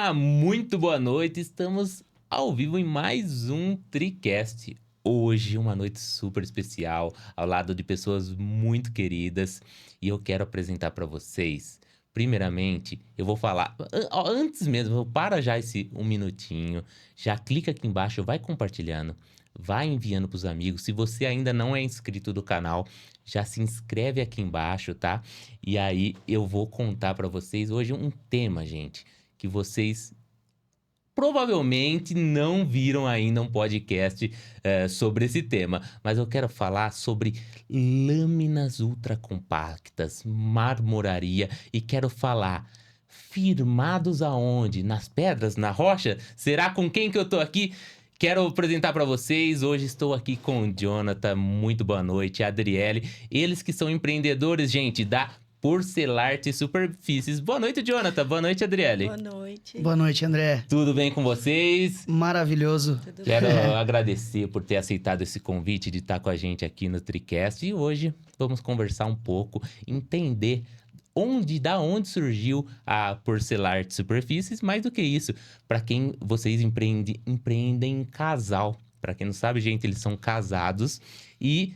Olá, muito boa noite. Estamos ao vivo em mais um TriCast. Hoje, uma noite super especial, ao lado de pessoas muito queridas. E eu quero apresentar para vocês. Primeiramente, eu vou falar. Antes mesmo, para já esse um minutinho. Já clica aqui embaixo, vai compartilhando. Vai enviando para os amigos. Se você ainda não é inscrito do canal, já se inscreve aqui embaixo, tá? E aí eu vou contar para vocês hoje um tema, gente, que vocês provavelmente não viram ainda um podcast sobre esse tema. Mas eu quero falar sobre lâminas ultracompactas, marmoraria e quero falar firmados aonde? Nas pedras? Na rocha? Será com quem que eu tô aqui? Quero apresentar para vocês, hoje estou aqui com o Jonathan, muito boa noite, a Adriele, eles que são empreendedores, gente, da Porcelarte Superfícies. Boa noite, Jonathan, boa noite, Adriele. Boa noite. Boa noite, André. Tudo bem com vocês? Maravilhoso. Tudo Quero bem? agradecer por ter aceitado esse convite de estar com a gente aqui no TriCast e hoje vamos conversar um pouco, entender da onde surgiu a Porcelarte Superfícies, mais do que isso, para quem vocês empreendem em casal. Para quem não sabe, gente, eles são casados e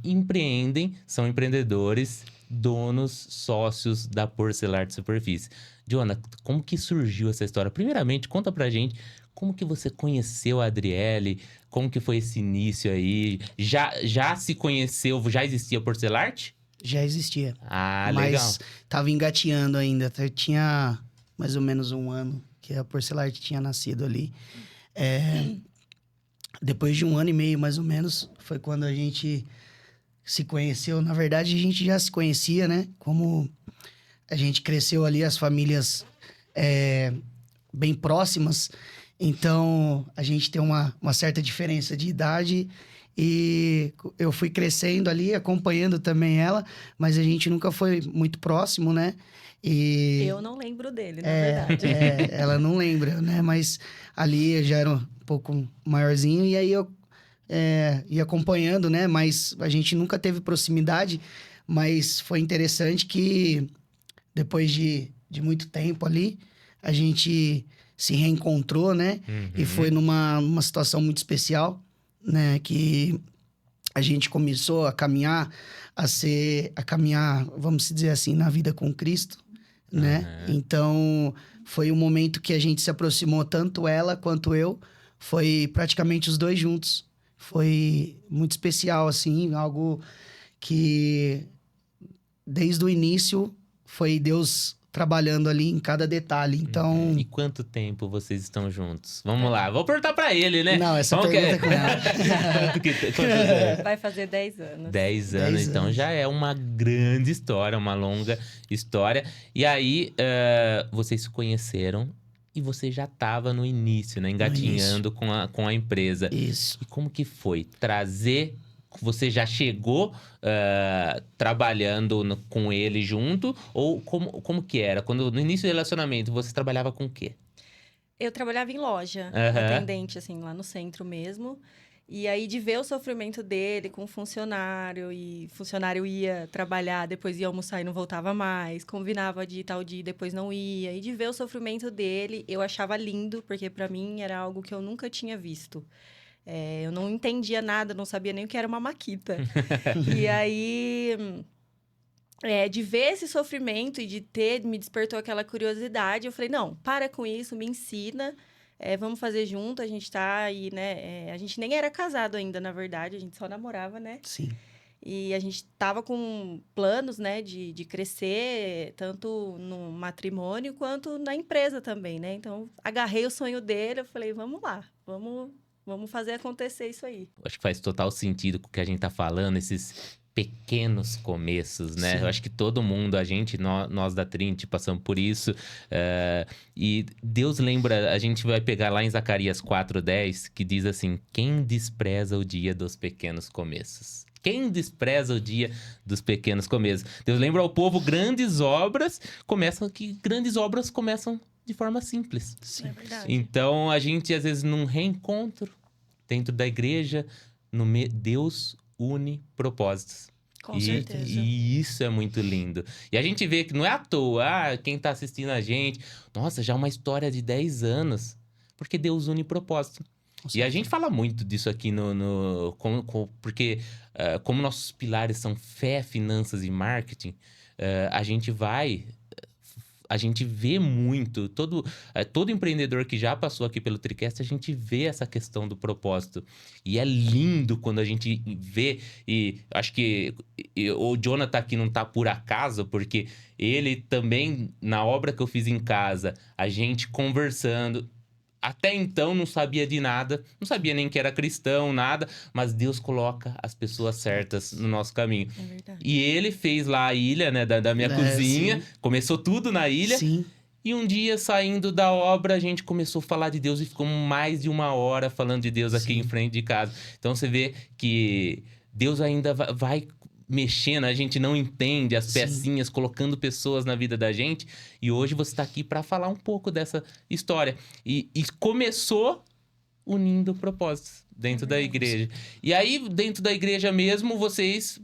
empreendem, são empreendedores, donos, sócios da Porcelarte Superfície. Jonathan, como que surgiu essa história? Primeiramente, conta pra gente como que você conheceu a Adriele, como que foi esse início aí? Já se conheceu, já existia Porcelarte? Já existia. Ah, mas legal. tava engateando ainda. Tinha mais ou menos um ano que a Porcelarte tinha nascido ali. Depois de um ano e meio, mais ou menos, foi quando a gente se conheceu. Na verdade, a gente já se conhecia, né? Como a gente cresceu ali, as famílias bem próximas. Então, a gente tem uma certa diferença de idade. E eu fui crescendo ali, acompanhando também ela. Mas a gente nunca foi muito próximo, né? E Eu não lembro dele, na verdade. ela não lembra, né? Mas ali eu já era um pouco maiorzinho. E aí eu ia acompanhando, né? Mas a gente nunca teve proximidade. Mas foi interessante que depois de muito tempo ali, a gente se reencontrou, né? E foi numa situação muito especial, né? Que a gente começou a caminhar, vamos dizer assim, na vida com Cristo, né? Então, foi um momento que a gente se aproximou, tanto ela quanto eu, foi praticamente os dois juntos. Foi muito especial, assim, algo que desde o início foi Deus trabalhando ali em cada detalhe. Então, E quanto tempo vocês estão juntos? Vamos lá, vou perguntar pra ele, né? não, essa Como que pergunta é com ela. Quantos anos? Vai fazer 10 anos. 10 anos, 10 então anos. já é uma grande história, uma longa história. E aí, vocês se conheceram e você já estava no início, né? Engatinhando com a empresa. Isso. E como que foi? Você já chegou trabalhando com ele junto? Ou como que era? No início do relacionamento, você trabalhava com o quê? Eu trabalhava em loja, Aham. atendente, assim, lá no centro mesmo. E aí, de ver o sofrimento dele com funcionário, e funcionário ia trabalhar, depois ia almoçar e não voltava mais, combinava de ir tal dia e depois não ia. E de ver o sofrimento dele, eu achava lindo, porque para mim era algo que eu nunca tinha visto. Eu não entendia nada, não sabia nem o que era uma maquita. E aí, de ver esse sofrimento e me despertou aquela curiosidade. Eu falei, não, para com isso, me ensina, vamos fazer junto. A gente tá aí, né? A gente nem era casado ainda, na verdade, a gente só namorava, né? Sim. E a gente tava com planos, né, de crescer, tanto no matrimônio quanto na empresa também, né? Então, agarrei o sonho dele, eu falei, vamos lá, vamos fazer acontecer isso aí. Acho que faz total sentido com o que a gente tá falando, esses pequenos começos, né? Sim. Eu acho que todo mundo, nós da Trinity, passamos por isso. E Deus lembra, a gente vai pegar lá em Zacarias 4:10, que diz assim: quem despreza o dia dos pequenos começos? Quem despreza o dia dos pequenos começos? Deus lembra ao povo grandes obras começam de forma simples. Sim. É verdade. Então, a gente, às vezes, num reencontro dentro da igreja, Deus une propósitos. Com certeza. E isso é muito lindo. E a gente vê que não é à toa, quem tá assistindo a gente, nossa, já é uma história de 10 anos. Porque Deus une propósito. Com E a certeza. gente fala muito disso aqui porque como nossos pilares são fé, finanças e marketing, a gente vai. A gente vê muito, todo empreendedor que já passou aqui pelo Tricast, a gente vê essa questão do propósito. E é lindo quando a gente vê, e acho que o Jonathan aqui não tá por acaso, porque ele também, na obra que eu fiz em casa, a gente conversando. Até então não sabia de nada, não sabia nem que era cristão, nada, mas Deus coloca as pessoas certas no nosso caminho. É verdade. E ele fez lá a ilha, né, da minha cozinha, Sim. começou tudo na ilha. Sim. E um dia, saindo da obra, a gente começou a falar de Deus e ficou mais de 1 hora falando de Deus aqui Sim. em frente de casa. Então você vê que Deus ainda vai mexendo, a gente não entende as Sim. pecinhas, colocando pessoas na vida da gente. E hoje você está aqui para falar um pouco dessa história. E começou unindo propósitos dentro da igreja. E aí, dentro da igreja mesmo, vocês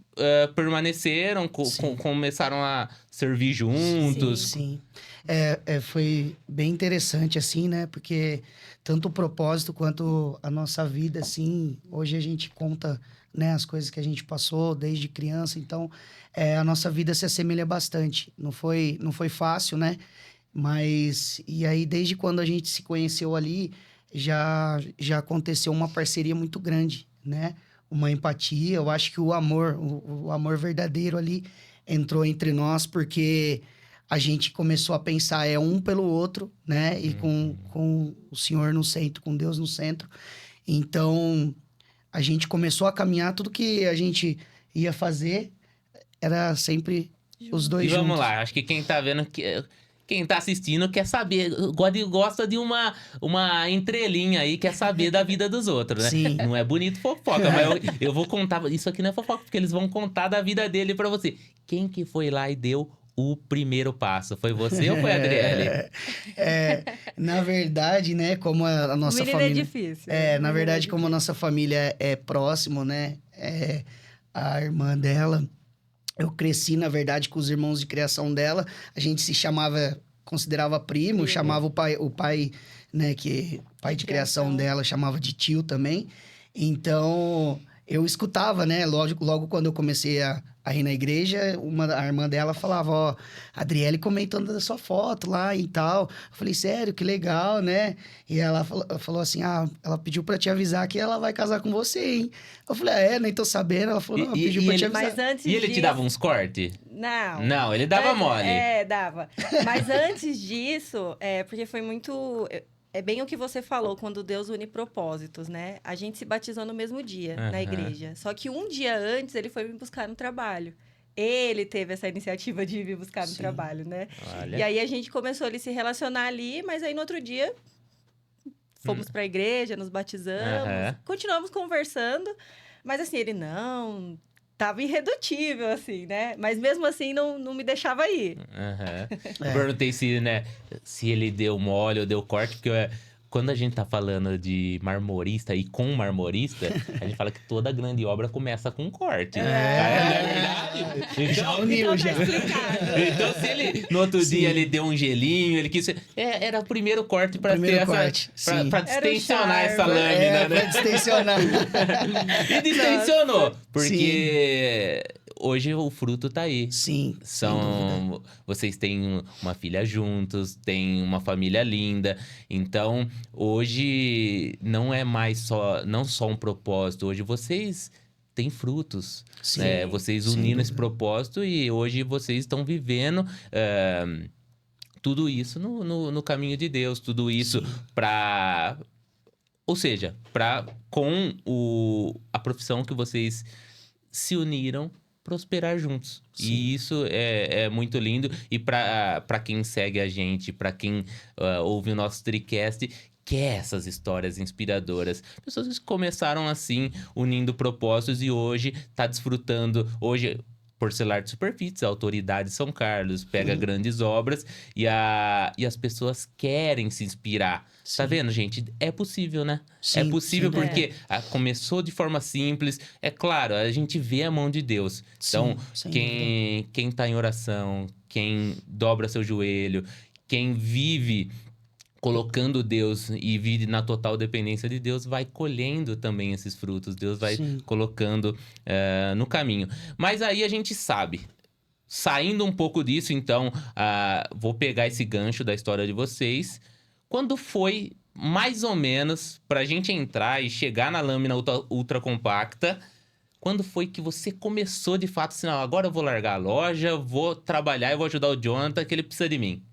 permaneceram, Sim. começaram a servir juntos. Sim. Foi bem interessante, assim, né? Porque tanto o propósito quanto a nossa vida, assim, hoje a gente conta, né, as coisas que a gente passou desde criança. Então, a nossa vida se assemelha bastante. Não foi fácil, né? Mas, e aí, desde quando a gente se conheceu ali, já aconteceu uma parceria muito grande, né? Uma empatia. Eu acho que o amor verdadeiro ali entrou entre nós, porque a gente começou a pensar um pelo outro, né? E com o Senhor no centro, com Deus no centro. Então, a gente começou a caminhar, tudo que a gente ia fazer era sempre os dois E vamos juntos. lá, acho que quem tá vendo, quem tá assistindo quer saber, gosta de uma entrelinha aí, quer saber da vida dos outros, né? Sim. Não é bonito fofoca, mas eu vou contar, isso aqui não é fofoca, porque eles vão contar da vida dele pra você. Quem que foi lá e deu o primeiro passo? Foi você ou foi a Adriele? Na verdade, né, como a nossa O menino família... é difícil. Na verdade, como a nossa família é próximo, né, a irmã dela, eu cresci, na verdade, com os irmãos de criação dela, a gente se considerava primo, chamava o pai, né, que pai de criação dela, chamava de tio também. Então, eu escutava, né, logo quando eu comecei a ir na igreja, a irmã dela falava, ó, Adriele comentando da sua foto lá e tal. Eu falei, sério, que legal, né? E ela falou assim, ela pediu pra te avisar que ela vai casar com você, hein? Eu falei, nem tô sabendo. Ela falou, não, pediu pra te avisar. Mas antes E ele te disso- dava uns cortes? Não. Não, ele dava mole. Dava. Mas antes disso, porque foi muito... É bem o que você falou, quando Deus une propósitos, né? A gente se batizou no mesmo dia, na Aham. igreja. Só que um dia antes, ele foi me buscar no trabalho. Ele teve essa iniciativa de me buscar no Sim. trabalho, né? Olha. E aí, a gente começou a se relacionar ali, mas aí, no outro dia, fomos pra igreja, nos batizamos, Aham. continuamos conversando. Mas, assim, ele não... Tava irredutível, assim, né? Mas, mesmo assim, não me deixava ir. Aham. Eu perguntei se ele deu mole ou deu corte, porque quando a gente tá falando de marmorista e com marmorista, a gente fala que toda grande obra começa com corte. Não é verdade? Já Então, uniu, já. Tá explicado. então, se ele, no outro Sim. dia, ele deu um gelinho, ele quis... era o primeiro corte pra Primeiro ter corte, pra, sim. pra Era o distensionar essa charme. lâmina, Pra né? distensionar. E distensionou, porque hoje o fruto tá aí. Sim, sem dúvida. Vocês têm uma filha juntos, têm uma família linda. Então, hoje não é mais não só um propósito. Hoje vocês têm frutos. Sim, Né? Vocês sem uniram esse dúvida. propósito e hoje vocês estão vivendo tudo isso no caminho de Deus. Tudo isso para... Ou seja, com a profissão que vocês se uniram, prosperar juntos. Sim. E isso é muito lindo. E para quem segue a gente, para quem ouve o nosso Tricast, quer essas histórias inspiradoras. Pessoas que começaram assim, unindo propósitos e hoje tá desfrutando. Hoje Porcelar de Superfícies, a autoridade São Carlos, pega grandes obras e as pessoas querem se inspirar. Tá Sim. vendo, gente? É possível, né? É Sim, possível sem porque começou de forma simples. É claro, a gente vê a mão de Deus. Então, Sim, sem dúvida. quem tá em oração, quem dobra seu joelho, quem vive colocando Deus e vive na total dependência de Deus, vai colhendo também esses frutos. Deus vai Sim. colocando no caminho. Mas aí a gente sabe. Saindo um pouco disso, então, vou pegar esse gancho da história de vocês. Quando foi, mais ou menos, pra gente entrar e chegar na lâmina ultra compacta, quando foi que você começou de fato assim, não, agora eu vou largar a loja, vou trabalhar e vou ajudar o Jonathan, que ele precisa de mim?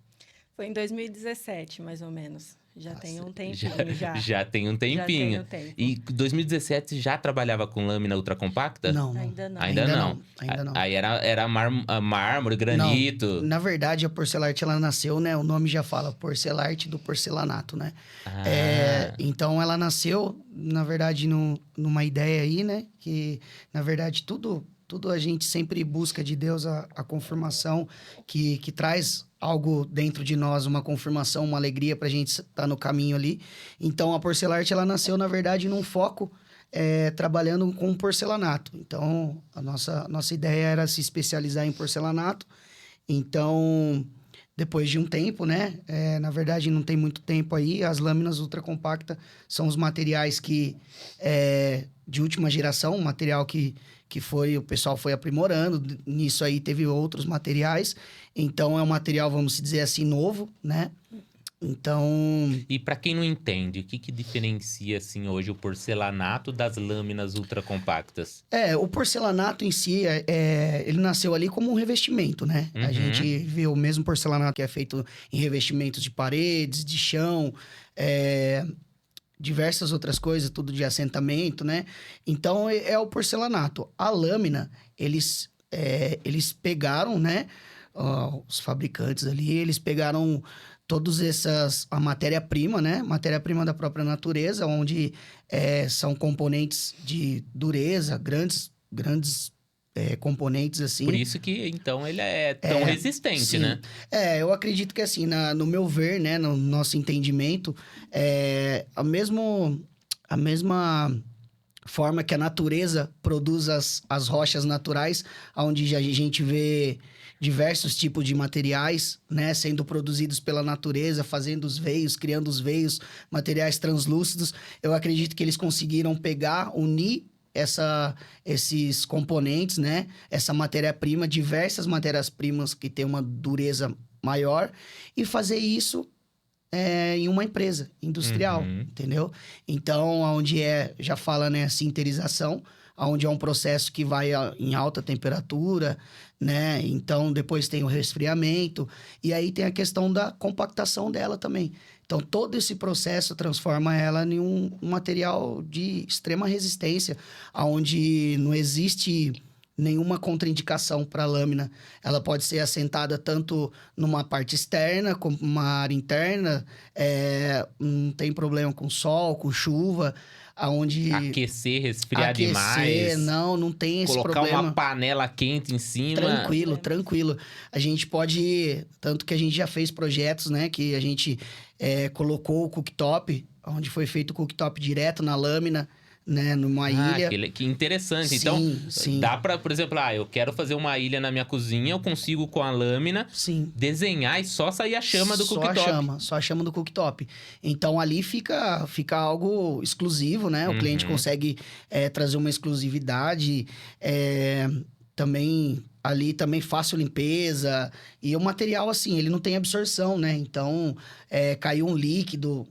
Foi em 2017, mais ou menos. Já tem um Já, tempinho, já. já tem um Já tem tempinho. um tempo. E 2017 já trabalhava com lâmina ultra compacta? Não, não. Ainda não. Ainda não. Ainda não. Aí era mármore, Não, granito. na verdade, a Porcelarte, ela nasceu, né? O nome já fala, Porcelarte do porcelanato, né? Ah. Então, ela nasceu, na verdade, numa ideia aí, né? Que, na verdade, tudo a gente sempre busca de Deus a confirmação que traz algo dentro de nós, uma confirmação, uma alegria pra gente estar no caminho ali. Então, a Porcelarte, ela nasceu, na verdade, num foco trabalhando com porcelanato. Então, a nossa ideia era se especializar em porcelanato. Então, depois de um tempo, né? Na verdade, não tem muito tempo aí. As lâminas ultra compacta são os materiais de última geração, um material que o pessoal foi aprimorando. Nisso aí teve outros materiais. Então, é um material, vamos dizer assim, novo, né? Então, E pra quem não entende, o que diferencia assim hoje o porcelanato das lâminas ultra compactas? o porcelanato em si, ele nasceu ali como um revestimento, né? A Uhum. gente vê o mesmo porcelanato que é feito em revestimentos de paredes, de chão, diversas outras coisas, tudo de assentamento, né? Então, é o porcelanato. A lâmina, eles pegaram, né? Os fabricantes ali, eles pegaram a matéria-prima, né? Matéria-prima da própria natureza, onde são componentes de dureza, grandes componentes assim. Por isso que, então, ele é tão resistente, Sim. né? Eu acredito que assim, no meu ver, né, no nosso entendimento, a mesma forma que a natureza produz as rochas naturais, onde a gente vê diversos tipos de materiais, né, sendo produzidos pela natureza, fazendo os veios, criando os veios, materiais translúcidos. Eu acredito que eles conseguiram unir esses componentes, né, essa matéria-prima, diversas matérias-primas que têm uma dureza maior, e fazer isso em uma empresa industrial, entendeu? Então, onde já fala, né, sinterização, onde é um processo que vai em alta temperatura, né? Então, depois tem o resfriamento, e aí tem a questão da compactação dela também. Então, todo esse processo transforma ela em um material de extrema resistência, onde não existe nenhuma contraindicação para a lâmina. Ela pode ser assentada tanto numa parte externa como uma área interna. Não tem problema com sol, com chuva, aonde Aquecer, resfriar demais. não tem esse colocar problema. uma panela quente em cima. Tranquilo. A gente pode... Tanto que a gente já fez projetos, né? Que a gente colocou o cooktop, onde foi feito o cooktop direto na lâmina, né? Numa ilha. Que interessante. Sim, Então, sim. dá pra, por exemplo, eu quero fazer uma ilha na minha cozinha, eu consigo com a lâmina Sim. desenhar e só sair a chama do cooktop. Só a chama do cooktop. Então, ali fica algo exclusivo, né? O cliente consegue trazer uma exclusividade. Também, ali também fácil limpeza. E o material, assim, ele não tem absorção, né? Então, caiu um líquido,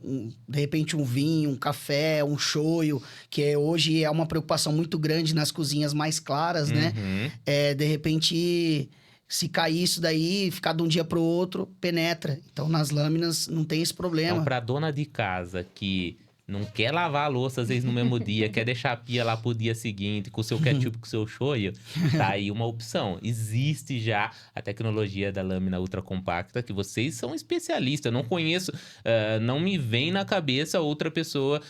de repente um vinho, um café, um shoyu, que hoje é uma preocupação muito grande nas cozinhas mais claras, né? De repente... Se cair isso daí, ficar de um dia para o outro, penetra. Então, nas lâminas, não tem esse problema. Então, pra dona de casa que não quer lavar a louça às vezes no mesmo dia, quer deixar a pia lá pro dia seguinte, com o seu ketchup, com o seu shoyu, tá aí uma opção. Existe já a tecnologia da lâmina ultra compacta, que vocês são especialistas. Eu não conheço, não me vem na cabeça outra pessoa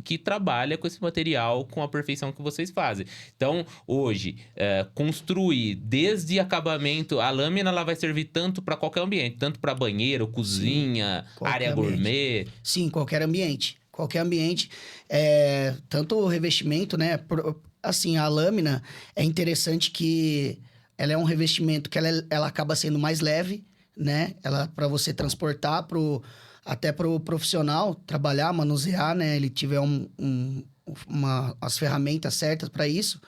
que trabalha com esse material com a perfeição que vocês fazem. Então, hoje, construir desde acabamento, a lâmina ela vai servir tanto para qualquer ambiente, tanto para banheiro, cozinha, área gourmet. Sim, qualquer ambiente. Qualquer ambiente, tanto o revestimento, né? Assim, a lâmina é interessante que ela é um revestimento que ela acaba sendo mais leve, né? Ela, para você transportar até pro profissional trabalhar, manusear, né? Ele tiver as ferramentas certas para isso.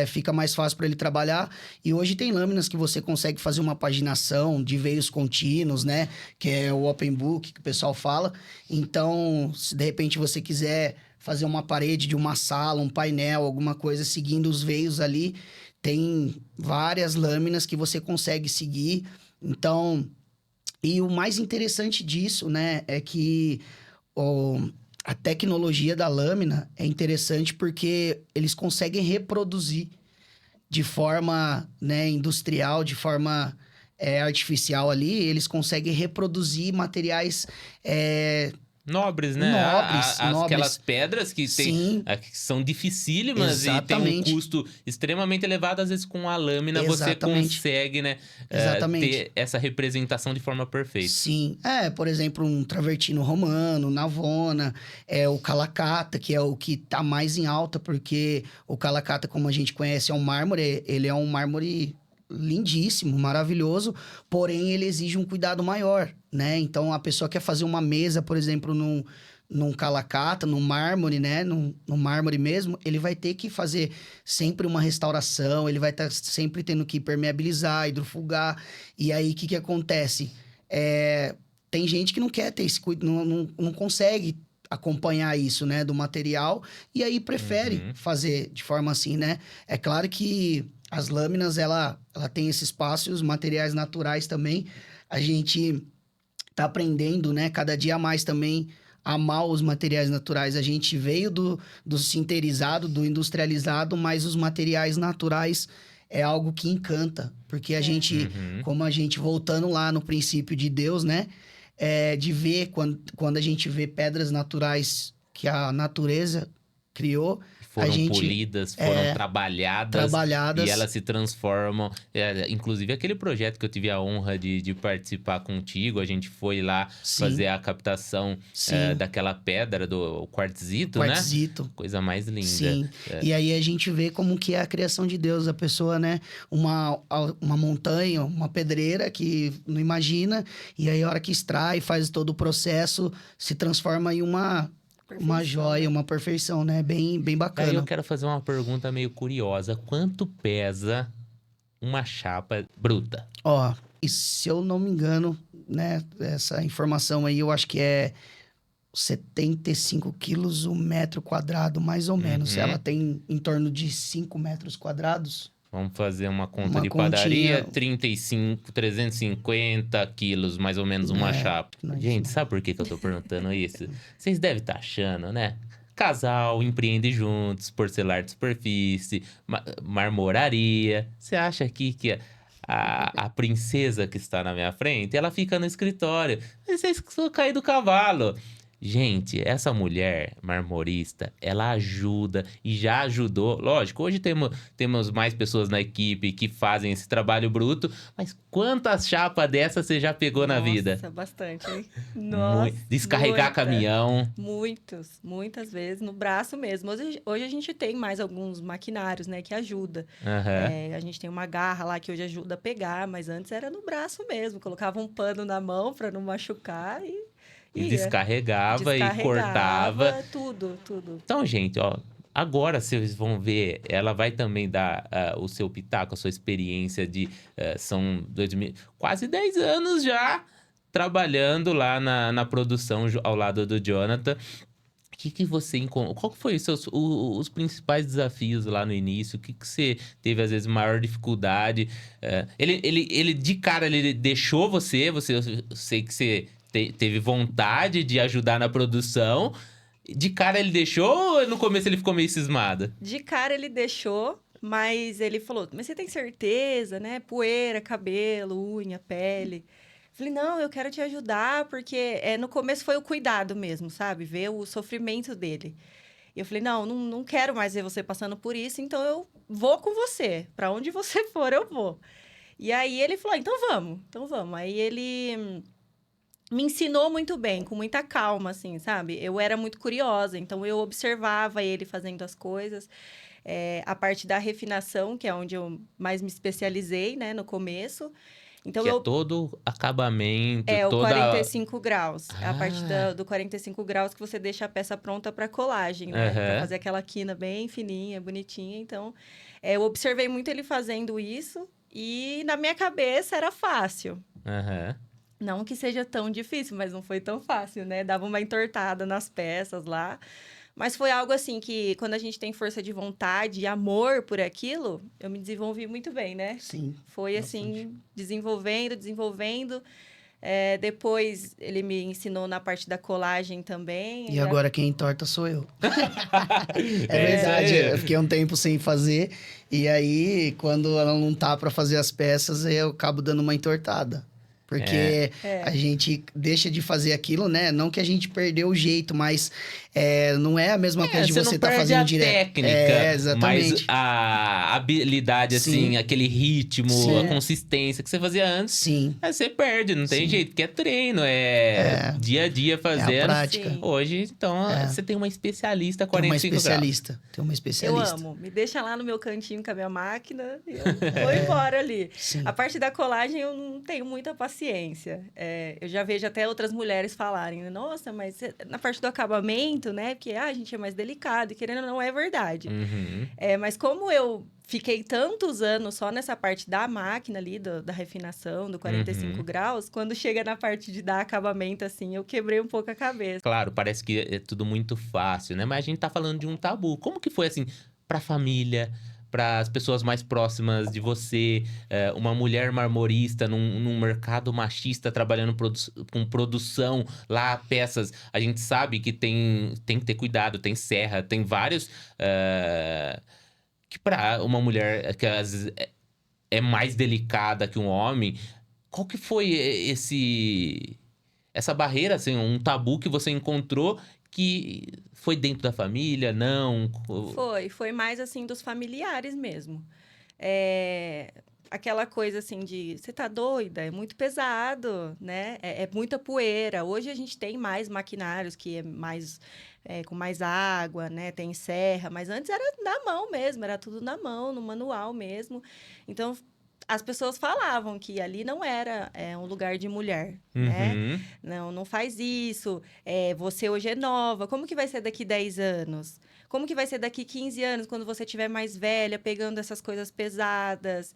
Fica mais fácil para ele trabalhar. E hoje tem lâminas que você consegue fazer uma paginação de veios contínuos, né? Que é o open book que o pessoal fala. Então, se de repente você quiser fazer uma parede de uma sala, um painel, alguma coisa seguindo os veios ali, tem várias lâminas que você consegue seguir. Então, e o mais interessante disso, né? É que a tecnologia da lâmina é interessante porque eles conseguem reproduzir de forma, né, industrial, de forma artificial ali, eles conseguem reproduzir materiais nobres, né? nobres. Aquelas pedras que, que são dificílimas. Exatamente. E tem um custo extremamente elevado. Às vezes, com a lâmina, Exatamente. você consegue, né? Ter essa representação de forma perfeita. Sim. Por exemplo, um travertino romano, navona, o calacata, que é o que tá mais em alta, porque o calacata, como a gente conhece, é um mármore, ele é um mármore lindíssimo, maravilhoso, porém ele exige um cuidado maior, né? Então, a pessoa quer fazer uma mesa, por exemplo, num calacata, num mármore, né? No mármore mesmo, ele vai ter que fazer sempre uma restauração, ele vai estar sempre tendo que impermeabilizar, hidrofugar. E aí, o que acontece? Tem gente que não quer ter esse cuidado, não consegue acompanhar isso, né? Do material, e aí prefere fazer de forma assim, né? É claro que as lâminas, ela tem esse espaço, e os materiais naturais também. A gente tá aprendendo, né? Cada dia mais também amar os materiais naturais. A gente veio do sinterizado, do industrializado, mas os materiais naturais é algo que encanta. Porque a gente, como a gente, voltando lá no princípio de Deus, né? De ver, quando a gente vê pedras naturais que a natureza criou, foram polidas, foram trabalhadas, e elas se transformam. Inclusive, aquele projeto que eu tive a honra de participar contigo, a gente foi lá fazer a captação daquela pedra, do quartzito, né? Coisa mais linda. Sim, e aí a gente vê como que é a criação de Deus. A pessoa, né? Uma montanha, uma pedreira que não imagina, e aí a hora que extrai, faz todo o processo, se transforma em uma joia, uma perfeição, né? Bem bacana. Aí eu quero fazer uma pergunta meio curiosa. Quanto pesa uma chapa bruta? E se eu não me engano, né? Essa informação aí, eu acho que é 75 quilos o metro quadrado, mais ou menos. Ela tem em torno de 5 metros quadrados. Vamos fazer uma conta de padaria, 350 quilos, mais ou menos, uma chapa. Gente, sabe por que eu tô perguntando isso? Vocês devem estar achando, né? Casal, empreende juntos, porcelar de superfície, marmoraria. Você acha aqui que a princesa que está na minha frente, ela fica no escritório? Vocês caem do cavalo. Gente, essa mulher marmorista, ela ajuda e já ajudou. Lógico, hoje temos mais pessoas na equipe que fazem esse trabalho bruto, mas quantas chapas dessas você já pegou na vida? Nossa, bastante, hein? Nossa, descarregar caminhão. Muitas vezes, no braço mesmo. Hoje a gente tem mais alguns maquinários, né, que ajuda. A gente tem uma garra lá que hoje ajuda a pegar, mas antes era no braço mesmo. Colocava um pano na mão para não machucar e descarregava e cortava. Tudo. Então, gente, agora vocês vão ver, ela vai também dar o seu pitaco, a sua experiência são quase 10 anos já trabalhando lá na produção ao lado do Jonathan. O que você encontrou? Qual que foi os principais desafios lá no início? O que você teve, às vezes, maior dificuldade? Ele de cara, ele deixou você... Eu sei que você teve vontade de ajudar na produção, De cara ele deixou ou no começo ele ficou meio cismado? De cara ele deixou, mas ele falou: Mas você tem certeza, né? Poeira, cabelo, unha, pele. Falei: Não, eu quero te ajudar, porque no começo foi o cuidado mesmo, sabe? Ver o sofrimento dele. E eu falei: Não quero mais ver você passando por isso, então eu vou com você. Para onde você for, eu vou. E aí ele falou: Então vamos, então vamos. Aí ele me ensinou muito bem, com muita calma, assim, sabe? Eu era muito curiosa, então eu observava ele fazendo as coisas. A parte da refinação, que é onde eu mais me especializei, né, no começo. Então, Que é todo acabamento, o toda... 45 graus. É a parte Ah, do 45 graus que você deixa a peça pronta para colagem, né? Para aham. fazer aquela quina bem fininha, bonitinha. Então, eu observei muito ele fazendo isso e na minha cabeça era fácil. Aham. Não que seja tão difícil, mas não foi tão fácil, né? Dava uma entortada nas peças lá. Mas foi algo assim que, quando a gente tem força de vontade e amor por aquilo, eu me desenvolvi muito bem, né? Sim, Foi bastante. assim, desenvolvendo. Depois ele me ensinou na parte da colagem também. E agora quem entorta sou eu. É É isso verdade, eu aí. fiquei um tempo sem fazer. E aí, quando ela não tá pra fazer as peças, eu acabo dando uma entortada. É. Porque a gente deixa de fazer aquilo, né? Não que a gente perdeu o jeito, mas não é a mesma coisa de Você não você tá perde fazendo a direto. técnica, mas Exatamente. a habilidade, assim, Sim, aquele ritmo, a sim, consistência que você fazia antes, sim, aí você perde, não tem sim. jeito, porque é treino, é É, dia a dia é a fazendo. prática. Sim, Hoje, então, É. você tem uma especialista Tem uma 45 graus. especialista. Tem uma eu especialista. amo. Me deixa lá no meu cantinho com a minha máquina e eu vou embora ali. A Sim. parte da colagem eu não tenho muita paciência. Eu já vejo até outras mulheres falarem, né, Nossa, mas na parte do acabamento, né? Porque a gente é mais delicado e querendo ou não é verdade. Uhum. Mas como eu fiquei tantos anos só nessa parte da máquina ali, da refinação, do 45 Uhum. graus, quando chega na parte de dar acabamento, assim, eu quebrei um pouco a cabeça. Claro, parece que é tudo muito fácil, né? Mas a gente tá falando de um tabu. Como que foi, assim, pra família, para as pessoas mais próximas de você, uma mulher marmorista num mercado machista trabalhando com produção lá, peças. A gente sabe que tem que ter cuidado, tem serra, tem vários. Que para uma mulher que às vezes é mais delicada que um homem, qual que foi essa barreira, assim, um tabu que você encontrou que foi dentro da família, não? Foi mais assim dos familiares mesmo. É, aquela coisa assim de, você tá doida? É muito pesado, né? É muita poeira. Hoje a gente tem mais maquinários que é mais com mais água, né? Tem serra, mas antes era na mão mesmo, era tudo na mão, no manual mesmo. Então as pessoas falavam que ali não era um lugar de mulher, né? Uhum. Não faz isso. Você hoje é nova. Como que vai ser daqui 10 anos? Como que vai ser daqui 15 anos, quando você estiver mais velha, pegando essas coisas pesadas,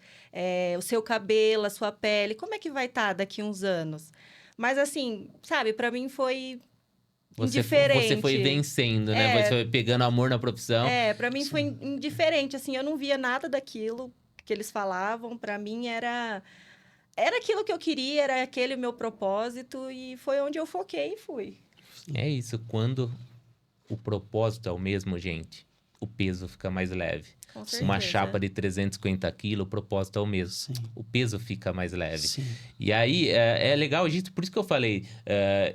o seu cabelo, a sua pele? Como é que vai estar daqui uns anos? Mas, assim, sabe, para mim foi Você foi indiferente. vencendo, né? Você É, foi pegando amor na profissão. para mim foi Sim. indiferente, assim, eu não via nada daquilo que eles falavam. Para mim era aquilo que eu queria, era aquele o meu propósito, e foi onde eu foquei e fui. É isso, quando o propósito é o mesmo, gente, o peso fica mais leve. Com Uma chapa certeza. de 350 quilos, o propósito é o mesmo. Sim. O peso fica mais leve. Sim. E aí, é legal, gente, por isso que eu falei,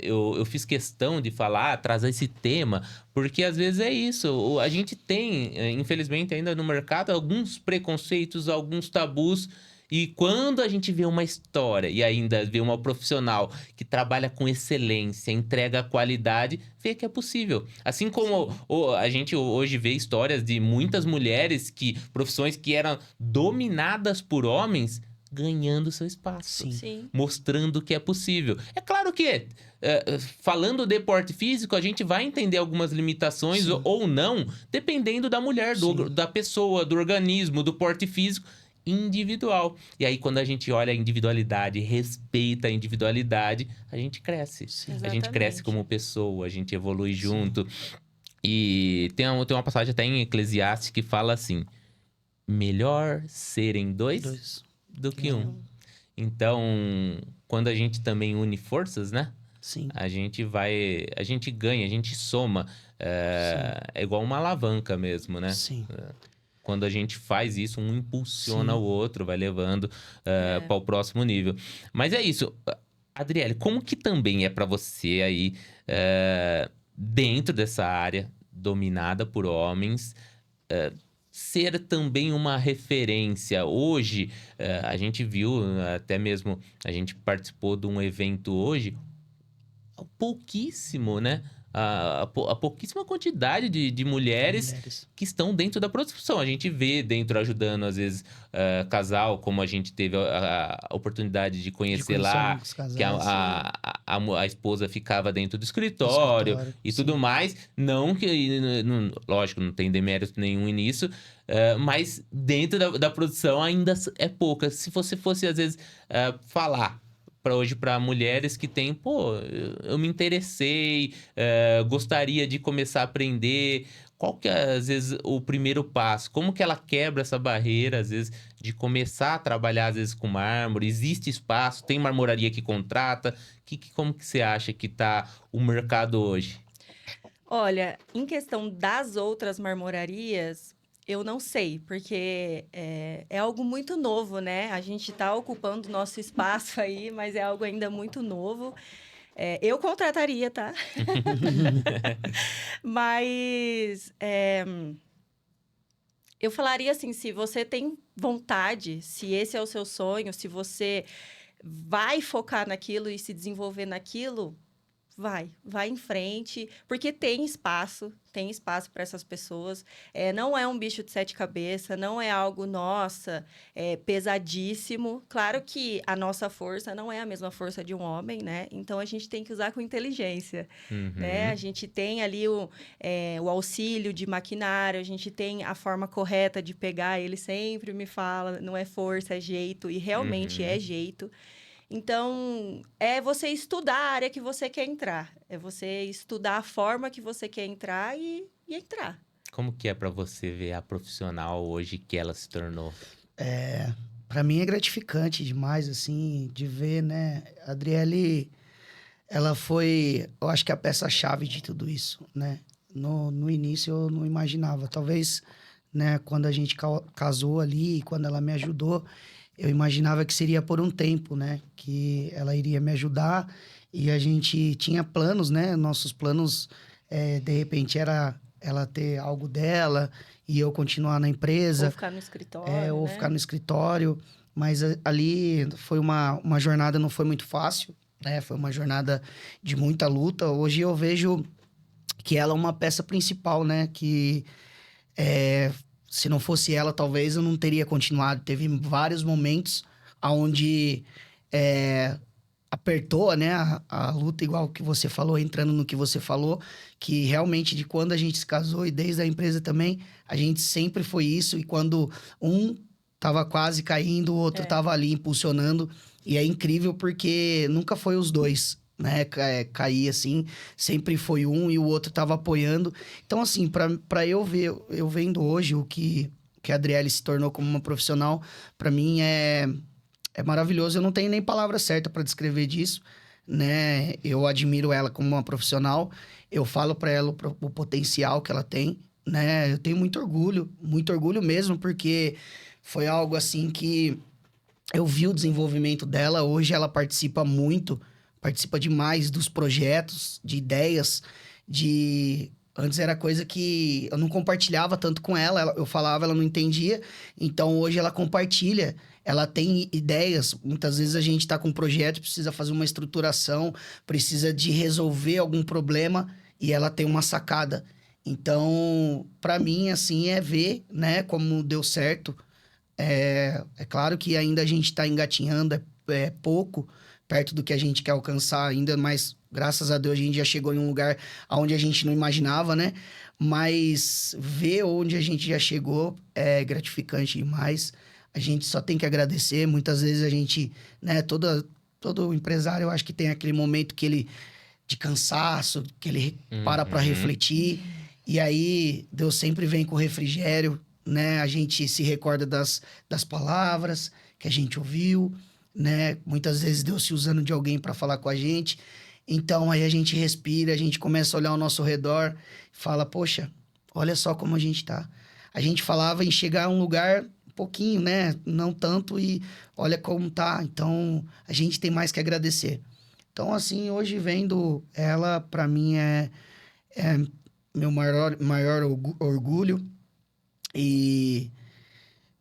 eu fiz questão de falar, trazer esse tema, porque às vezes é isso, a gente tem, infelizmente, ainda no mercado, alguns preconceitos, alguns tabus, e quando a gente vê uma história e ainda vê uma profissional que trabalha com excelência, entrega qualidade, vê que é possível. Assim como Sim. a gente hoje vê histórias de muitas mulheres profissões que eram dominadas por homens, ganhando seu espaço, Sim. Sim. mostrando que é possível. É claro que, falando de porte físico, a gente vai entender algumas limitações Sim. ou não, dependendo da mulher, Sim. da pessoa, do organismo, do porte físico individual. E aí, quando a gente olha a individualidade, respeita a individualidade, a gente cresce. Sim. A gente cresce como Exatamente. pessoa, a gente evolui Sim. junto. E tem uma passagem até em Eclesiastes que fala assim: melhor serem dois Dois. do Que que um. um. Então, Então, quando a gente também une forças, né? Sim, a gente ganha, a gente soma. sim, É igual uma alavanca mesmo, né? sim, Quando a gente faz isso, um impulsiona o sim. outro, vai levando É. para o próximo nível. Mas é isso. Adriele, como que também é para você aí, dentro dessa área dominada por homens, ser também uma referência? Hoje, a gente viu, até mesmo a gente participou de um evento hoje, pouquíssimo, né? A pouquíssima quantidade de De mulheres mulheres. que estão dentro da produção. A gente vê dentro ajudando, às vezes, casal, como a gente teve a oportunidade de De conhecer conhecer lá, alguns que casais Sim. a esposa ficava dentro do do escritório escritório. e tudo Sim, mais. Não que, lógico, não tem demérito nenhum nisso, mas dentro da produção ainda é pouca. Se você fosse, às vezes, falar para hoje para mulheres que têm, pô, eu me interessei, gostaria de começar a aprender. Qual que é, às vezes, o primeiro passo? Como que ela quebra essa barreira, às vezes, de começar a trabalhar, às vezes, com mármore? Existe espaço? Tem marmoraria que contrata? Como que você acha que tá o mercado hoje? Olha, em questão das outras marmorarias, eu não sei, porque é algo muito novo, né? A gente está ocupando nosso espaço aí, mas é algo ainda muito novo. Eu contrataria, tá? Mas eu falaria assim, se você tem vontade, se esse é o seu sonho, se você vai focar naquilo e se desenvolver naquilo, vai em frente, porque tem espaço para essas pessoas. Não é um bicho de sete cabeças, não é algo, nossa, pesadíssimo. Claro que a nossa força não é a mesma força de um homem, né? Então a gente tem que usar com inteligência, né? A Uhum, gente tem ali o auxílio de maquinário, a gente tem a forma correta de pegar. Ele sempre me fala, não é força, é jeito, e realmente é uhum. jeito. Então, é você estudar a área que você quer entrar. É você estudar a forma que você quer entrar e entrar. Como que é para você ver a profissional hoje que ela se tornou? para mim é gratificante demais, assim, de ver, né? A Adriele, ela foi, eu acho que a peça-chave de tudo isso, né? No início eu não imaginava. Talvez, né, quando a gente casou ali, quando ela me ajudou, eu imaginava que seria por um tempo, né? Que ela iria me ajudar e a gente tinha planos, né? Nossos planos, de repente, era ela ter algo dela e eu continuar na Ou empresa, ficar no escritório, ou ficar né? no escritório. Mas ali foi uma jornada, não foi muito fácil, né? Foi uma jornada de muita luta. Hoje eu vejo que ela é uma peça principal, né? Que é, se não fosse ela, talvez eu não teria continuado. Teve vários momentos onde apertou, né, a luta, igual que você falou, entrando no que você falou, que realmente de quando a gente se casou e desde a empresa também, a gente sempre foi isso. E quando um tava quase caindo, o outro É. tava ali impulsionando. E é incrível porque nunca foi os dois. Né, cair assim, sempre foi um e o outro tava apoiando. Então, assim, para eu ver, eu vendo hoje que a Adriele se tornou como uma profissional, para mim é maravilhoso. Eu não tenho nem palavra certa para descrever disso, né? Eu admiro ela como uma profissional. Eu falo para ela o potencial que ela tem, né? Eu tenho muito orgulho mesmo, porque foi algo assim que eu vi o desenvolvimento dela. Hoje ela participa demais dos projetos, de ideias, de antes era coisa que eu não compartilhava tanto com ela, eu falava, ela não entendia. Então hoje ela compartilha, ela tem ideias. Muitas vezes a gente está com um projeto, precisa fazer uma estruturação, precisa de resolver algum problema e ela tem uma sacada. Então, para mim, assim, é ver, né, como deu certo. É claro que ainda a gente está engatinhando, é pouco perto do que a gente quer alcançar ainda, mas graças a Deus a gente já chegou em um lugar onde a gente não imaginava, né? Mas ver onde a gente já chegou é gratificante demais. A gente só tem que agradecer. Muitas vezes a gente, né, todo empresário, eu acho que tem aquele momento que ele de cansaço, que ele para Uhum. refletir. E aí, Deus sempre vem com refrigério, né? A gente se recorda das palavras que a gente ouviu, né? Muitas vezes Deus se usando de alguém para falar com a gente. Então aí a gente respira, a gente começa a olhar ao nosso redor, fala, poxa, olha só como a gente tá. A gente falava em chegar a um lugar um pouquinho, né? Não tanto, e olha como tá. Então a gente tem mais que agradecer. Então, assim, hoje vendo ela, para mim é meu maior orgulho. E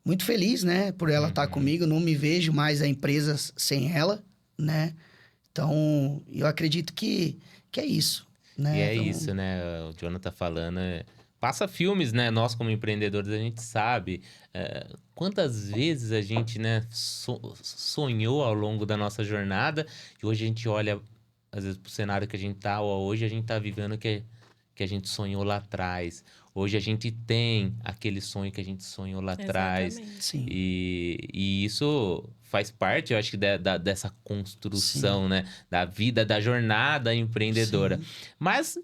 muito feliz, né, por ela estar comigo. Não me vejo mais a empresa sem ela, né? Então, eu acredito que é isso, E né? é Então, isso, né? O Jonathan falando. Passa filmes, né? Nós, como empreendedores, a gente sabe quantas vezes a gente, né, sonhou ao longo da nossa jornada e hoje a gente olha, às vezes, pro cenário que a gente tá, ou hoje a gente tá vivendo que a gente sonhou lá atrás. Hoje a gente tem aquele sonho que a gente sonhou lá atrás. Exatamente. sim, E isso faz parte, eu acho que dessa construção, sim, né? Da vida, da jornada empreendedora. sim, Mas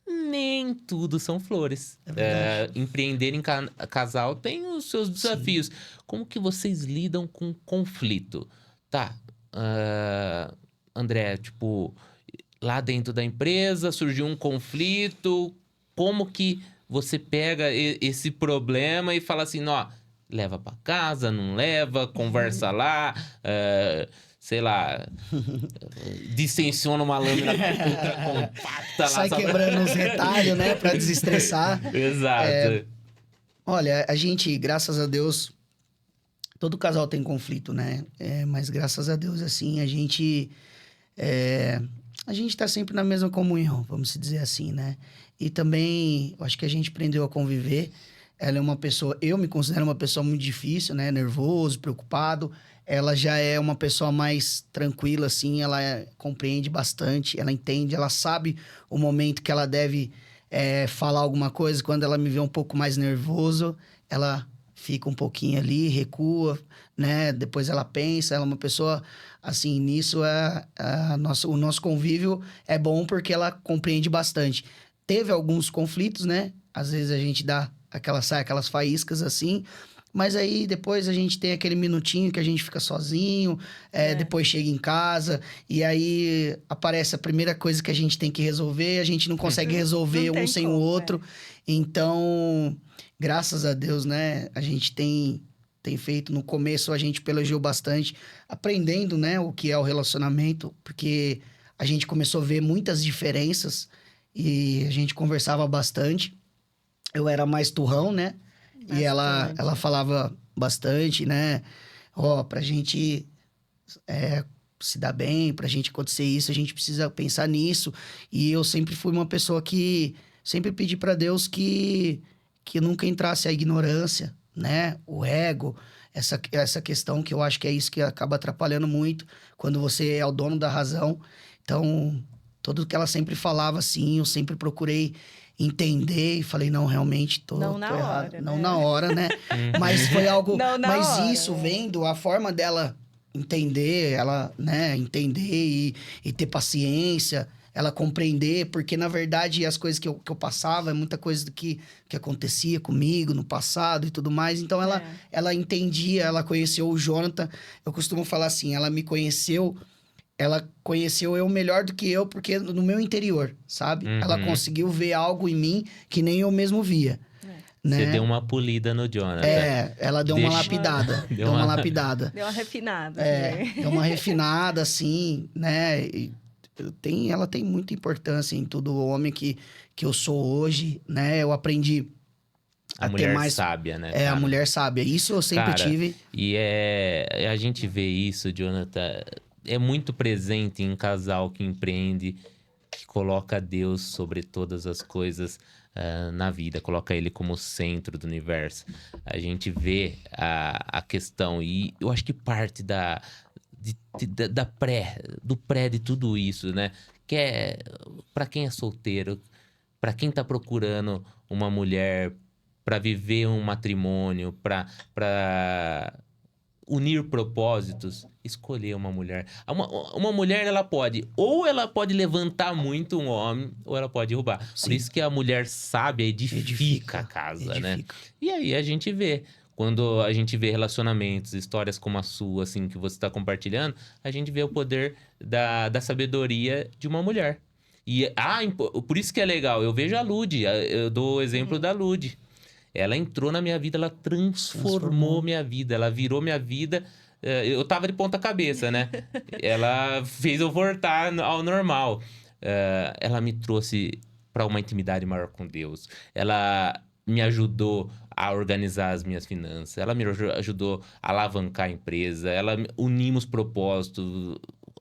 nem tudo são flores. é verdade. Empreender em casal tem os seus desafios. Como que vocês lidam com conflito? Tá, André, tipo, lá dentro da empresa surgiu um conflito. Como que você pega esse problema e fala assim, ó, leva pra casa, não leva, conversa lá, sei lá, distensiona uma lâmina ultra compacta lá. Sai quebrando os retalhos, né, para desestressar. Exato. Olha, a gente, graças a Deus, todo casal tem conflito, né? Mas graças a Deus, assim, a gente tá sempre na mesma comunhão, vamos se dizer assim, né? E também, eu acho que a gente aprendeu a conviver. Ela é uma pessoa, eu me considero uma pessoa muito difícil, né? Nervoso, preocupado. Ela já é uma pessoa mais tranquila, assim, ela compreende bastante, ela entende, ela sabe o momento que ela deve falar alguma coisa. Quando ela me vê um pouco mais nervoso, ela fica um pouquinho ali, recua, né? Depois ela pensa, ela é uma pessoa, assim, nisso o nosso convívio é bom porque ela compreende bastante. Teve alguns conflitos, né? Às vezes a gente sai aquelas faíscas assim, mas aí depois a gente tem aquele minutinho que a gente fica sozinho, depois chega em casa e aí aparece a primeira coisa que a gente tem que resolver, a gente não consegue resolver Não tem um sem o como, outro. Então, graças a Deus, né, a gente tem feito. No começo a gente pelejou bastante, aprendendo, né, o que é o relacionamento, porque a gente começou a ver muitas diferenças e a gente conversava bastante. Eu era mais turrão, né? E ela Bastante. falava bastante, né? Ó, pra gente se dar bem, pra gente acontecer isso, a gente precisa pensar nisso. E eu sempre fui uma pessoa que sempre pedi pra Deus que nunca entrasse a ignorância, né? O ego, essa questão que eu acho que é isso que acaba atrapalhando muito quando você é o dono da razão. Então, tudo que ela sempre falava, assim, eu sempre procurei entender e falei, não, realmente Não tô na errado. hora, Não né? na hora, né? Mas foi algo... Não na Mas hora, isso, vendo a forma dela entender, ela, né, entender e ter paciência, ela compreender, porque, na verdade, as coisas que eu passava, é muita coisa que acontecia comigo no passado e tudo mais. Então, ela entendia, ela conheceu o Jonathan. Eu costumo falar assim, ela conheceu eu melhor do que eu, porque no meu interior, sabe? Ela Uhum. conseguiu ver algo em mim que nem eu mesmo via, Você né? deu uma polida no Jonathan. Ela deu uma Deixa- lapidada. Deu Deu uma uma- lapidada. Deu uma refinada. Deu uma refinada, assim, né? Ela tem muita importância em todo o homem que eu sou hoje, né? Eu aprendi A a ter mulher mais... sábia, né, a cara? mulher sábia. Isso eu sempre Cara, tive. e a gente vê isso, Jonathan, é muito presente em casal que empreende, que coloca Deus sobre todas as coisas na vida, coloca ele como centro do universo. A gente vê a questão, e eu acho que parte do pré de tudo isso, né? Que é, pra quem é solteiro, pra quem tá procurando uma mulher pra viver um matrimônio, pra unir propósitos, escolher uma mulher. Uma mulher, ou ela pode levantar muito um homem, ou ela pode derrubar. Por Sim. isso que a mulher sábia edifica a casa, né? Edifica. E aí a gente vê quando a gente vê relacionamentos, histórias como a sua, assim, que você está compartilhando, a gente vê o poder da sabedoria de uma mulher. E por isso que é legal, eu vejo a Lud, eu dou o exemplo da Lud. Ela entrou na minha vida, ela transformou minha vida, ela virou minha vida. Eu tava de ponta cabeça, né? Ela fez eu voltar ao normal. Ela me trouxe para uma intimidade maior com Deus. Ela me ajudou a organizar as minhas finanças. Ela me ajudou a alavancar a empresa. Ela unimos propósitos,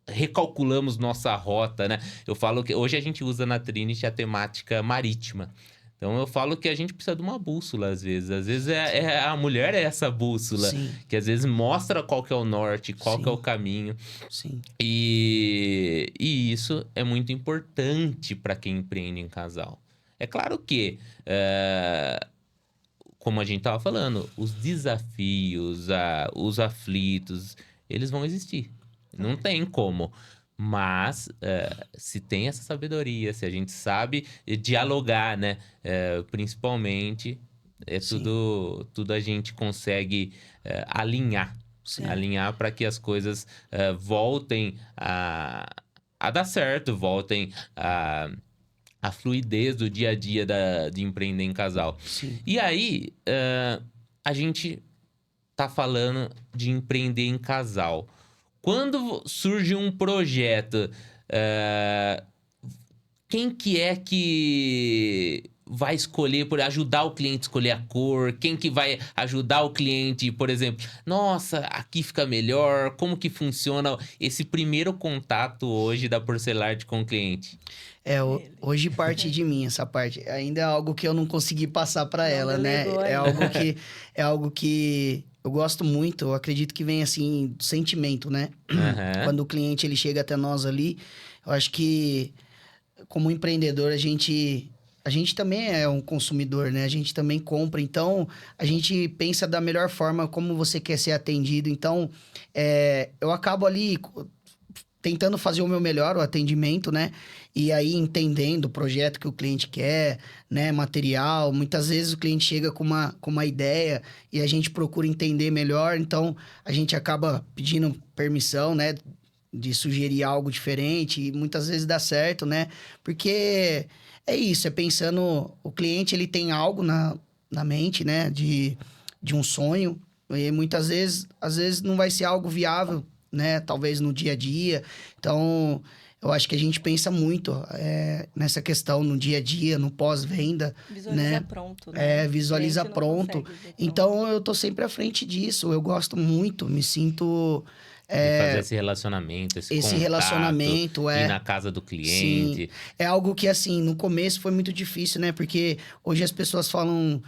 recalculamos nossa rota, né? Eu falo que hoje a gente usa na Trinity a temática marítima. Então eu falo que a gente precisa de uma bússola às vezes. Às vezes a mulher é essa bússola. Sim. Que às vezes mostra qual que é o norte, qual que é o caminho. Sim. E isso é muito importante para quem empreende em casal. É claro que, como a gente estava falando, os desafios, os aflitos, eles vão existir. Não tem como. Mas, se tem essa sabedoria, se a gente sabe dialogar, né? Principalmente, tudo a gente consegue alinhar. Sim. Alinhar para que as coisas voltem a dar certo, voltem a fluidez do dia a dia de empreender em casal. Sim. E aí, a gente tá falando de empreender em casal. Quando surge um projeto, quem que é que vai escolher, por ajudar o cliente a escolher a cor? Quem que vai ajudar o cliente, por exemplo, nossa, aqui fica melhor? Como que funciona esse primeiro contato hoje da Porcelart com o cliente? Hoje parte de mim essa parte. Ainda é algo que eu não consegui passar para ela, né? delegou É algo que eu gosto muito. Eu acredito que vem assim do sentimento, né? Aham. Quando o cliente ele chega até nós ali, eu acho que como empreendedor a gente também é um consumidor, né? A gente também compra, então a gente pensa da melhor forma como você quer ser atendido. Então, eu acabo ali tentando fazer o meu melhor, o atendimento, né? E aí entendendo o projeto que o cliente quer, né? Material. Muitas vezes o cliente chega com uma ideia e a gente procura entender melhor. Então, a gente acaba pedindo permissão, né? De sugerir algo diferente. E muitas vezes dá certo, né? Porque é isso, é pensando... O cliente, ele tem algo na mente, né? De um sonho. E muitas vezes, às vezes não vai ser algo viável, né? Talvez no dia a dia. Então, eu acho que a gente pensa muito nessa questão no dia a dia, no pós-venda. Visualiza pronto, né? Visualiza A gente não pronto. consegue ver pronto. Então, eu tô sempre à frente disso. Eu gosto muito, me sinto... De fazer esse relacionamento, esse contato, relacionamento, ir na casa do cliente. Sim. É algo que, assim, no começo foi muito difícil, né? Porque hoje as pessoas falam,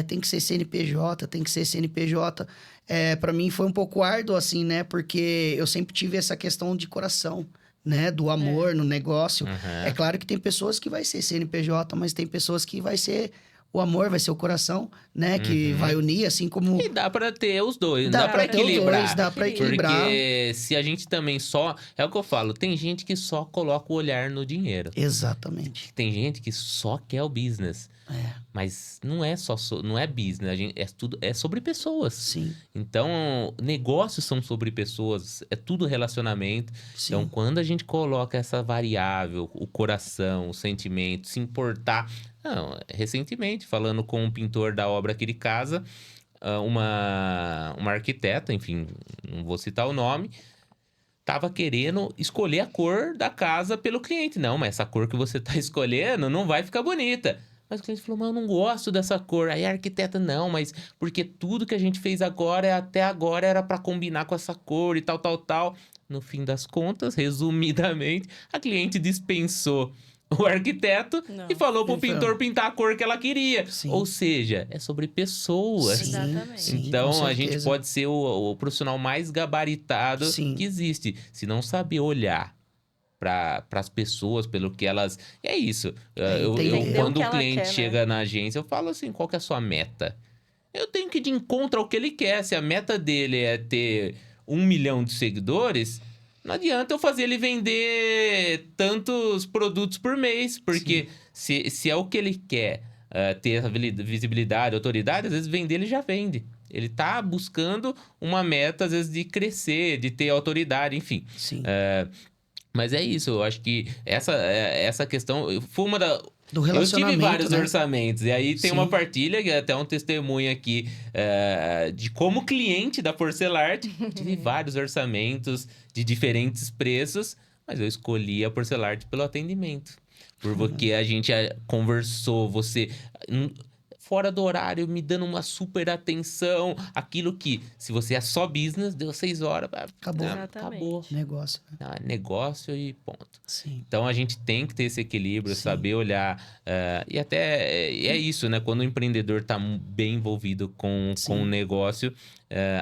tem que ser CNPJ, tem que ser CNPJ. Para mim foi um pouco árduo, assim, né? Porque eu sempre tive essa questão de coração, né? Do amor no negócio. Uhum. É claro que tem pessoas que vai ser CNPJ, mas tem pessoas que vai ser... O amor vai ser o coração, né? Que vai unir, assim como... E dá pra ter os dois, Dá dá pra pra ter os equilibrar. dois, dá pra equilibrar. Porque se a gente também só... É o que eu falo, tem gente que só coloca o olhar no dinheiro. Exatamente. Tem gente que só quer o business. Mas não é não é business, é sobre pessoas. Sim. Então, negócios são sobre pessoas, é tudo relacionamento. Sim. Então, quando a gente coloca essa variável, o coração, o sentimento, se importar... Não, recentemente, falando com um pintor da obra aqui de casa, uma arquiteta, enfim, não vou citar o nome, tava querendo escolher a cor da casa pelo cliente. Não, mas essa cor que você tá escolhendo não vai ficar bonita. Mas o cliente falou, mas eu não gosto dessa cor. Aí a arquiteta, não, mas porque tudo que a gente fez agora, até agora, era para combinar com essa cor e tal, tal, tal. No fim das contas, resumidamente, a cliente dispensou o arquiteto e falou pro pintor pintar a cor que ela queria. Sim. Ou seja, é sobre pessoas. Sim, Exatamente. sim, Então, com a gente certeza. pode ser o profissional mais gabaritado Sim. que existe. Se não saber olhar para as pessoas, pelo que elas... É isso. Entender Quando o que o ela cliente quer, né? chega na agência, eu falo assim, qual que é a sua meta? Eu tenho que ir de encontro ao que ele quer. Se a meta dele é ter 1 milhão de seguidores... Não adianta eu fazer ele vender tantos produtos por mês, porque se é o que ele quer, ter essa visibilidade, autoridade, às vezes vender ele já vende. Ele tá buscando uma meta, às vezes, de crescer, de ter autoridade, enfim. Sim. Mas é isso, eu acho que essa questão foi uma da. Do Eu tive relacionamento, vários né? orçamentos, e aí tem Sim. uma partilha, que é até um testemunho aqui, de como cliente da Porcelart, tive vários orçamentos de diferentes preços, mas eu escolhi a Porcelart pelo atendimento. Porque a gente conversou, você fora do horário, me dando uma super atenção, aquilo que, se você é só business, deu 6 horas, Acabou. acabou. Negócio, né? Não, é negócio e ponto. Sim. Então a gente tem que ter esse equilíbrio, Sim. saber olhar. E até é isso, né? Quando o empreendedor está bem envolvido com o negócio,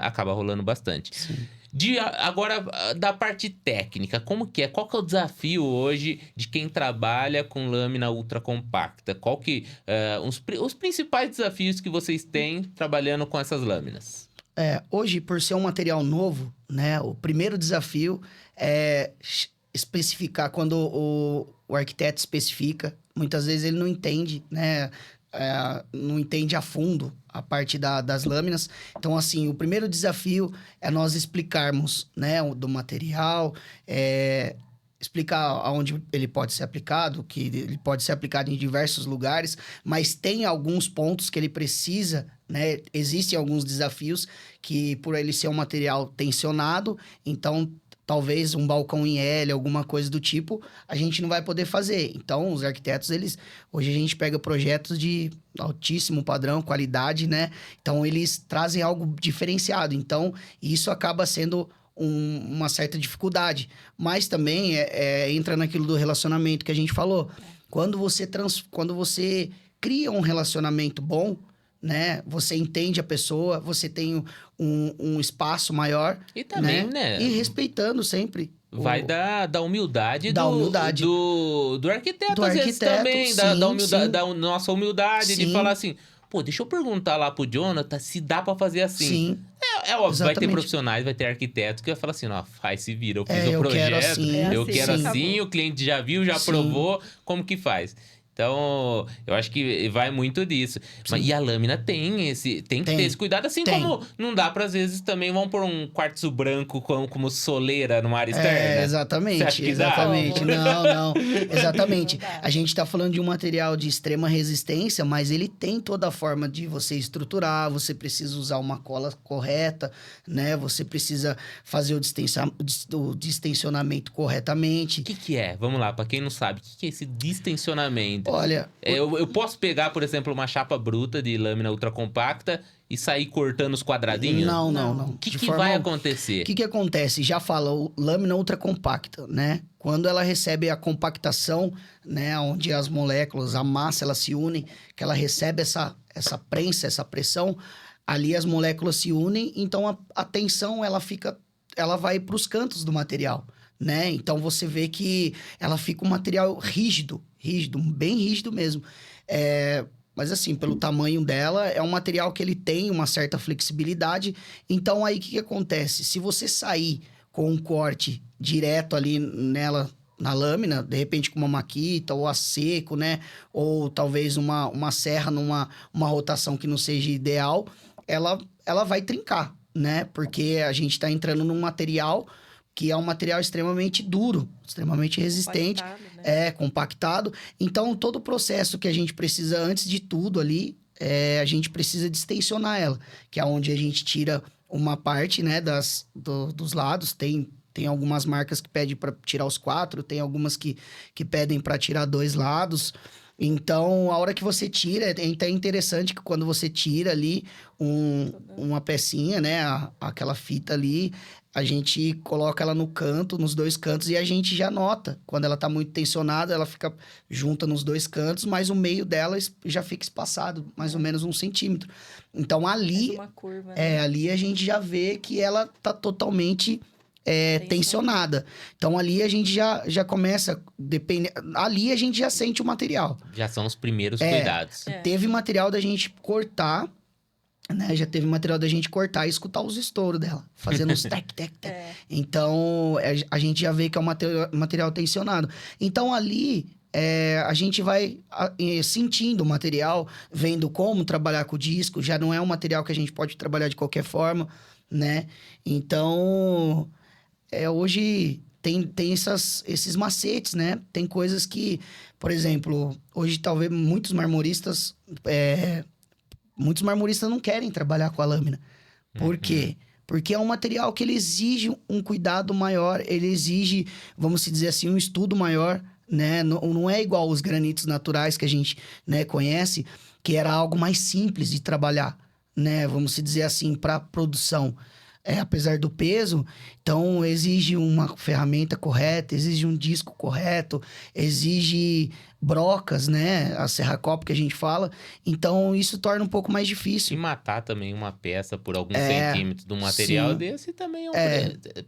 acaba rolando bastante. Sim. Agora, da parte técnica, como que é? Qual que é o desafio hoje de quem trabalha com lâmina ultra compacta? Qual que os principais desafios que vocês têm trabalhando com essas lâminas? Hoje, por ser um material novo, né? O primeiro desafio é especificar. Quando o arquiteto especifica, muitas vezes ele não entende, né? Não entende a fundo a parte das lâminas. Então, assim, o primeiro desafio é nós explicarmos, né? Do material, explicar aonde ele pode ser aplicado, que ele pode ser aplicado em diversos lugares, mas tem alguns pontos que ele precisa, né? Existem alguns desafios que, por ele ser um material tensionado, então talvez um balcão em L, alguma coisa do tipo, a gente não vai poder fazer. Então, os arquitetos, hoje a gente pega projetos de altíssimo padrão, qualidade, né? Então, eles trazem algo diferenciado. Então, isso acaba sendo uma certa dificuldade. Mas também entra naquilo do relacionamento que a gente falou. Quando você cria um relacionamento bom, né? Você entende a pessoa, você tem um espaço maior. E também, né? E respeitando sempre. Vai da humildade Da humildade. Do arquiteto, às vezes arquiteto, também. sim, Da humildade, sim. da nossa humildade de Sim. falar assim, pô, deixa eu perguntar lá pro Jonathan se dá pra fazer assim. Sim. É óbvio, vai ter Exatamente. profissionais, vai ter arquitetos que vai falar assim, ó, faz, se vira, eu fiz o Eu projeto, quero assim, eu sim, quero acabou. assim, o cliente já viu, já Sim. aprovou, como que faz? Então, eu acho que vai muito disso. E a lâmina tem que ter esse cuidado, assim como não dá pra, às vezes, também vão pôr um quartzo branco como soleira numa área externa. Exatamente, Você acha que dá? exatamente. Não. Exatamente. Não dá. A gente tá falando de um material de extrema resistência, mas ele tem toda a forma de você estruturar, você precisa usar uma cola correta, né? Você precisa fazer o distensionamento corretamente. O que é? Vamos lá, pra quem não sabe, o que é esse distensionamento? Olha, Eu posso pegar, por exemplo, uma chapa bruta de lâmina ultracompacta e sair cortando os quadradinhos? não. O que De vai forma acontecer? O que acontece? Já fala, lâmina ultracompacta, né? Quando ela recebe a compactação, né? Onde as moléculas, a massa, elas se unem, que ela recebe essa prensa, essa pressão, ali as moléculas se unem, então a tensão, ela vai para os cantos do material, né? Então, você vê que ela fica um material rígido, bem rígido mesmo. Mas assim, pelo tamanho dela, é um material que ele tem uma certa flexibilidade. Então, aí, o que acontece? Se você sair com um corte direto ali nela, na lâmina, de repente com uma maquita ou a seco, né? Ou talvez uma serra uma rotação que não seja ideal, ela vai trincar, né? Porque a gente está entrando num material que é um material extremamente duro, extremamente resistente. Compactado, né? Compactado. Então, todo o processo que a gente precisa, antes de tudo ali, a gente precisa distensionar ela, que é onde a gente tira uma parte, né, dos lados. Tem algumas marcas que pedem para tirar os 4, tem algumas que pedem para tirar 2 lados. Então, a hora que você tira, é até interessante que quando você tira ali uma pecinha, né, aquela fita ali, a gente coloca ela no canto, nos 2 cantos, e a gente já nota. Quando ela tá muito tensionada, ela fica junta nos 2 cantos, mas o meio dela já fica espaçado, mais ou menos 1 centímetro. Então, ali, Faz uma curva, né? ali a gente já vê que ela tá totalmente tensionada. Então, ali a gente já começa... Ali a gente já sente o material. Já são os primeiros cuidados. Teve material da gente cortar, né? Já teve material da gente cortar e escutar os estouros dela, fazendo os tec. Então, a gente já vê que é um material tensionado. Então, ali, a gente vai sentindo o material, vendo como trabalhar com o disco. Já não é um material que a gente pode trabalhar de qualquer forma, né? Então, hoje tem esses macetes, né? Tem coisas que, por exemplo, hoje talvez muitos marmoristas não querem trabalhar com a lâmina. Por quê? Porque é um material que ele exige um cuidado maior, ele exige, vamos dizer assim, um estudo maior, né? Não é igual os granitos naturais que a gente, né, conhece, que era algo mais simples de trabalhar, né? Vamos dizer assim, para produção. Apesar do peso, então exige uma ferramenta correta, exige um disco correto, exige brocas, né? A serra-copo que a gente fala. Então, isso torna um pouco mais E difícil. matar também uma peça por alguns centímetros de um material sim. desse também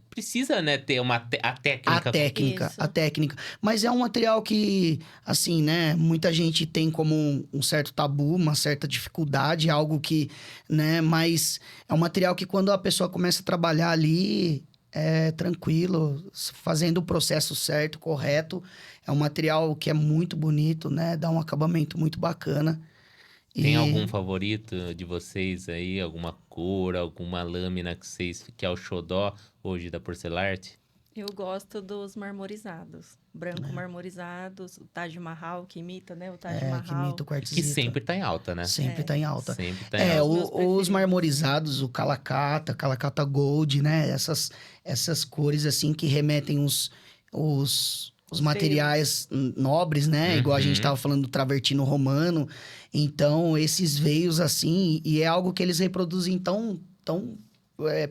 precisa, né, ter a A técnica. técnica, Isso. a técnica. Mas é um material que, assim, né? Muita gente tem como um certo tabu, uma certa dificuldade, algo que, né? Mas é um material que quando a pessoa começa a trabalhar ali, é tranquilo, fazendo o processo certo, correto. É um material que é muito bonito, né? Dá um acabamento muito bacana. Tem E algum favorito de vocês aí? Alguma cor, alguma lâmina que é o xodó hoje da Porcelarte? Eu gosto dos marmorizados. Branco marmorizados, o Taj Mahal, que imita, né? O Taj que Mahal. imita o Que quartzito. sempre tá em alta, né? Sempre tá em alta. Sempre tá em alta. Os meus Os preferidos. marmorizados, o Calacata Gold, né? Essas cores, assim, que remetem os materiais nobres, né? Igual a gente Uhum. tava falando do travertino romano. Então, esses veios, assim, e é algo que eles reproduzem tão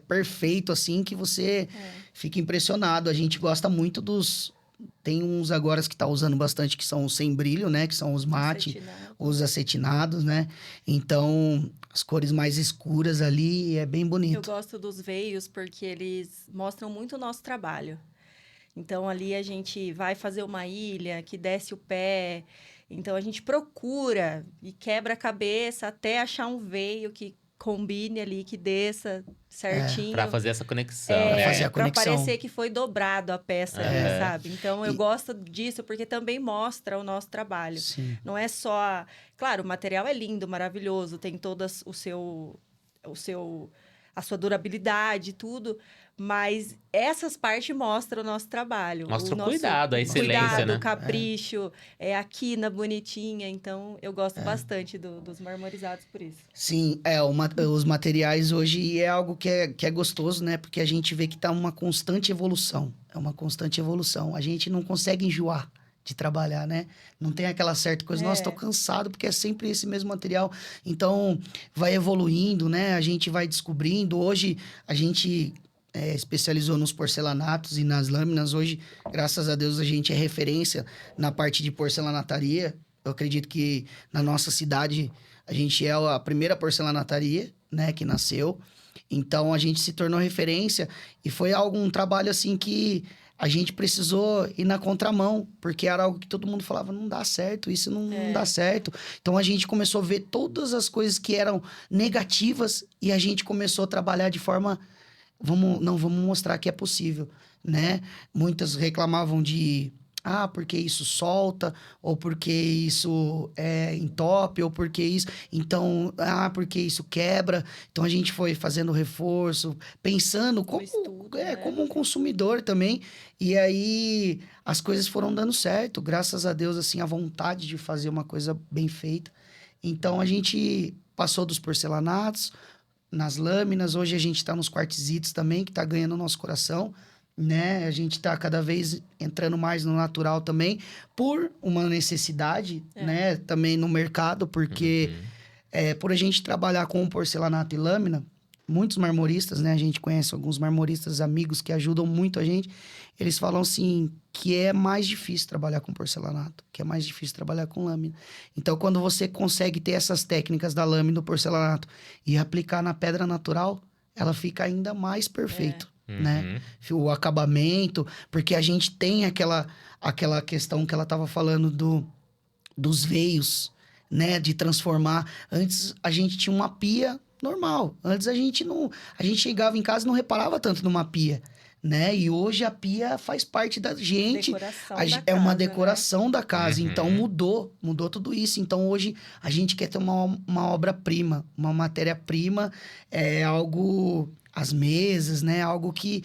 perfeito, assim, que você fica impressionado. A gente gosta muito dos... Tem uns agora que tá usando bastante, que são os sem brilho, né? Que são os mate, Acetinado. os acetinados, né? Então, as cores mais escuras ali é bem Eu bonito. gosto dos veios porque eles mostram muito o nosso trabalho. Então, ali a gente vai fazer uma ilha que desce o pé. Então, a gente procura e quebra a cabeça até achar um veio que combine ali, que desça certinho. Pra fazer essa conexão, Pra né? fazer a Pra conexão. parecer que foi dobrado a peça ali, Aham. sabe? Então, eu E- gosto disso porque também mostra o nosso trabalho. Sim. Não é só... Claro, o material é lindo, maravilhoso, tem todas a sua durabilidade e tudo, mas essas partes mostram o nosso trabalho. Mostra o nosso cuidado, a excelência, cuidado, né? o capricho, a quina bonitinha. Então, eu gosto bastante dos marmorizados por isso. Sim, os materiais hoje é algo que é gostoso, né? Porque a gente vê que tá uma constante evolução. É uma constante evolução. A gente não consegue enjoar de trabalhar, né? Não tem aquela certa coisa, nossa, tô cansado, porque é sempre esse mesmo material. Então, vai evoluindo, né? A gente vai descobrindo. Hoje, a gente especializou nos porcelanatos e nas lâminas. Hoje, graças a Deus, a gente é referência na parte de porcelanataria. Eu acredito que na nossa cidade a gente é a primeira porcelanataria, né, que nasceu. Então a gente se tornou referência e foi um trabalho assim que a gente precisou ir na contramão, porque era algo que todo mundo falava, não dá certo, isso não dá certo. Então a gente começou a ver todas as coisas que eram negativas e a gente começou a trabalhar de forma vamos mostrar que é possível, né? Muitas reclamavam de porque isso solta, ou porque isso entope, ou porque isso... Então, porque isso quebra. Então, a gente foi fazendo reforço, pensando como, estudo, né? como um consumidor também. E aí, as coisas foram dando certo. Graças a Deus, assim, a vontade de fazer uma coisa bem feita. Então, a gente passou dos porcelanatos, nas lâminas. Hoje, a gente tá nos quartzitos também, que tá ganhando o nosso coração, né? A gente tá cada vez entrando mais no natural também, por uma necessidade, né? Também no mercado, porque por a gente trabalhar com porcelanato e lâmina, muitos marmoristas, né? A gente conhece alguns marmoristas amigos que ajudam muito a gente. Eles falam assim que é mais difícil trabalhar com porcelanato, que é mais difícil trabalhar com lâmina. Então, quando você consegue ter essas técnicas da lâmina e do porcelanato e aplicar na pedra natural, ela fica ainda mais perfeito. Né? O acabamento, porque a gente tem aquela questão que ela estava falando dos veios, né? De transformar. Antes a gente tinha uma pia normal. Antes a gente chegava em casa e não reparava tanto numa pia, né? E hoje a pia faz parte da gente. Decoração A da é uma casa, decoração da casa, Uhum. então mudou tudo isso. Então hoje a gente quer ter uma obra-prima, uma matéria-prima, algo, as mesas, né? Algo que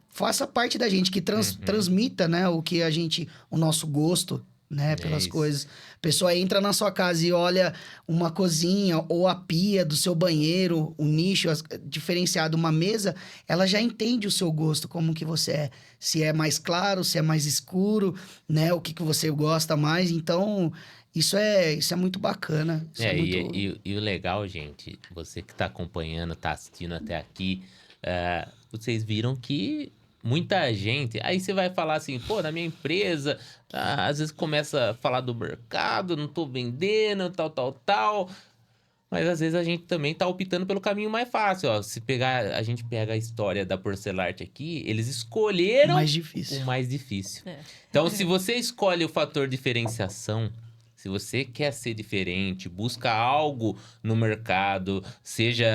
faça parte da gente, que Uhum. transmita, né? O nosso gosto, né? É Pelas isso. coisas. A pessoa entra na sua casa e olha uma cozinha ou a pia do seu banheiro, o nicho diferenciado, uma mesa, ela já entende o seu gosto, como que você é. Se é mais claro, se é mais escuro, né? O que você gosta mais. Então, isso é muito bacana. Isso é muito... E o legal, gente, você que tá acompanhando, tá assistindo até aqui, vocês viram que muita gente. Aí você vai falar assim, pô, na minha empresa, às vezes começa a falar do mercado, não tô vendendo, tal. Mas às vezes a gente também tá optando pelo caminho mais fácil, ó. Se pegar, a gente pega a história da Porcelarte aqui, eles escolheram mais o difícil. mais difícil. É. Então, se você escolhe o fator diferenciação, se você quer ser diferente, busca algo no mercado, seja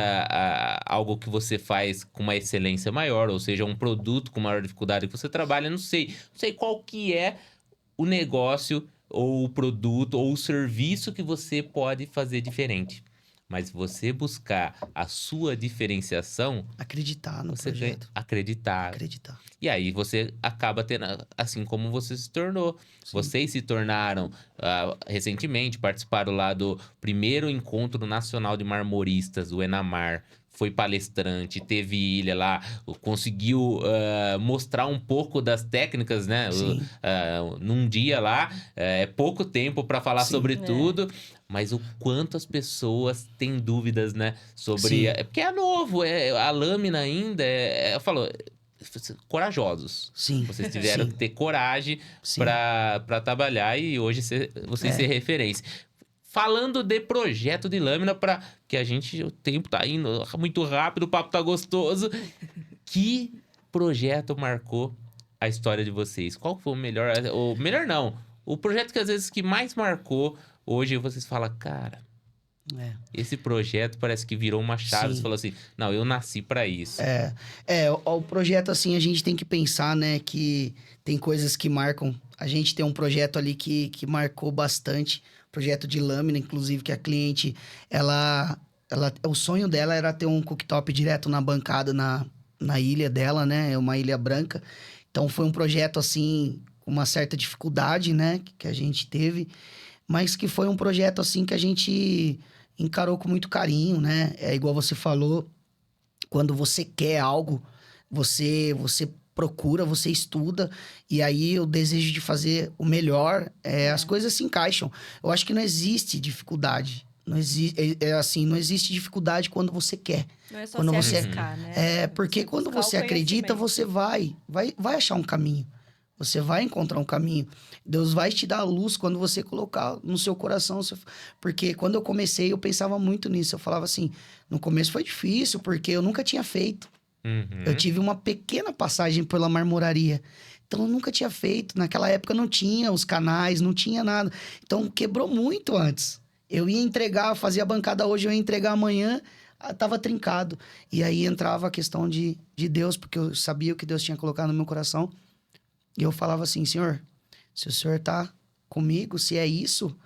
algo que você faz com uma excelência maior, ou seja, um produto com maior dificuldade que você trabalha, não sei qual que é o negócio, ou o produto, ou o serviço que você pode fazer diferente. Mas você buscar a sua diferenciação, Acreditar no você tem projeto. acreditar. Acreditar. E aí você acaba tendo, assim como você se tornou. Sim. Vocês se tornaram, recentemente, participaram lá do primeiro encontro nacional de marmoristas, o Enamar. Foi palestrante, teve ilha lá, conseguiu mostrar um pouco das técnicas, né? Sim. Num dia lá, é pouco tempo para falar Sim. sobre É. tudo, mas o quanto as pessoas têm dúvidas, né? Sobre. Sim. Porque é novo, a lâmina ainda. Eu falo, corajosos. Sim. Vocês tiveram Sim. que ter coragem Sim. para trabalhar e hoje vocês ser referência. Falando de projeto de lâmina, que o tempo tá indo muito rápido, o papo tá gostoso. Que projeto marcou a história de vocês? Qual foi o melhor? O melhor não. O projeto que às vezes que mais marcou, hoje vocês falam, cara, esse projeto parece que virou uma chave. Sim. Você falou assim, não, eu nasci para isso. O projeto, assim, a gente tem que pensar, né, que tem coisas que marcam. A gente tem um projeto ali que marcou bastante, projeto de lâmina, inclusive, que a cliente, o sonho dela era ter um cooktop direto na bancada, na ilha dela, né, é uma ilha branca. Então, foi um projeto, assim, com uma certa dificuldade, né, que a gente teve, mas que foi um projeto, assim, que a gente encarou com muito carinho, né, é igual você falou, quando você quer algo, você procura, você estuda, e aí o desejo de fazer o melhor, as coisas se encaixam. Eu acho que não existe dificuldade. Não existe, não existe dificuldade quando você quer. Não é só Quando se você- arriscar, né? Porque Você quando buscar o você acredita, conhecimento. você vai achar um caminho. Você vai encontrar um caminho. Deus vai te dar a luz quando você colocar no seu coração. Porque quando eu comecei, eu pensava muito nisso. Eu falava assim, no começo foi difícil, porque eu nunca tinha feito. Uhum. Eu tive uma pequena passagem pela marmoraria. Então, eu nunca tinha feito. Naquela época não tinha os canais, não tinha nada. Então, quebrou muito antes. Eu ia entregar, fazia a bancada hoje, eu ia entregar amanhã, tava trincado. E aí entrava a questão de Deus, porque eu sabia o que Deus tinha colocado no meu coração. E eu falava assim, Senhor, se o Senhor tá comigo, se é isso,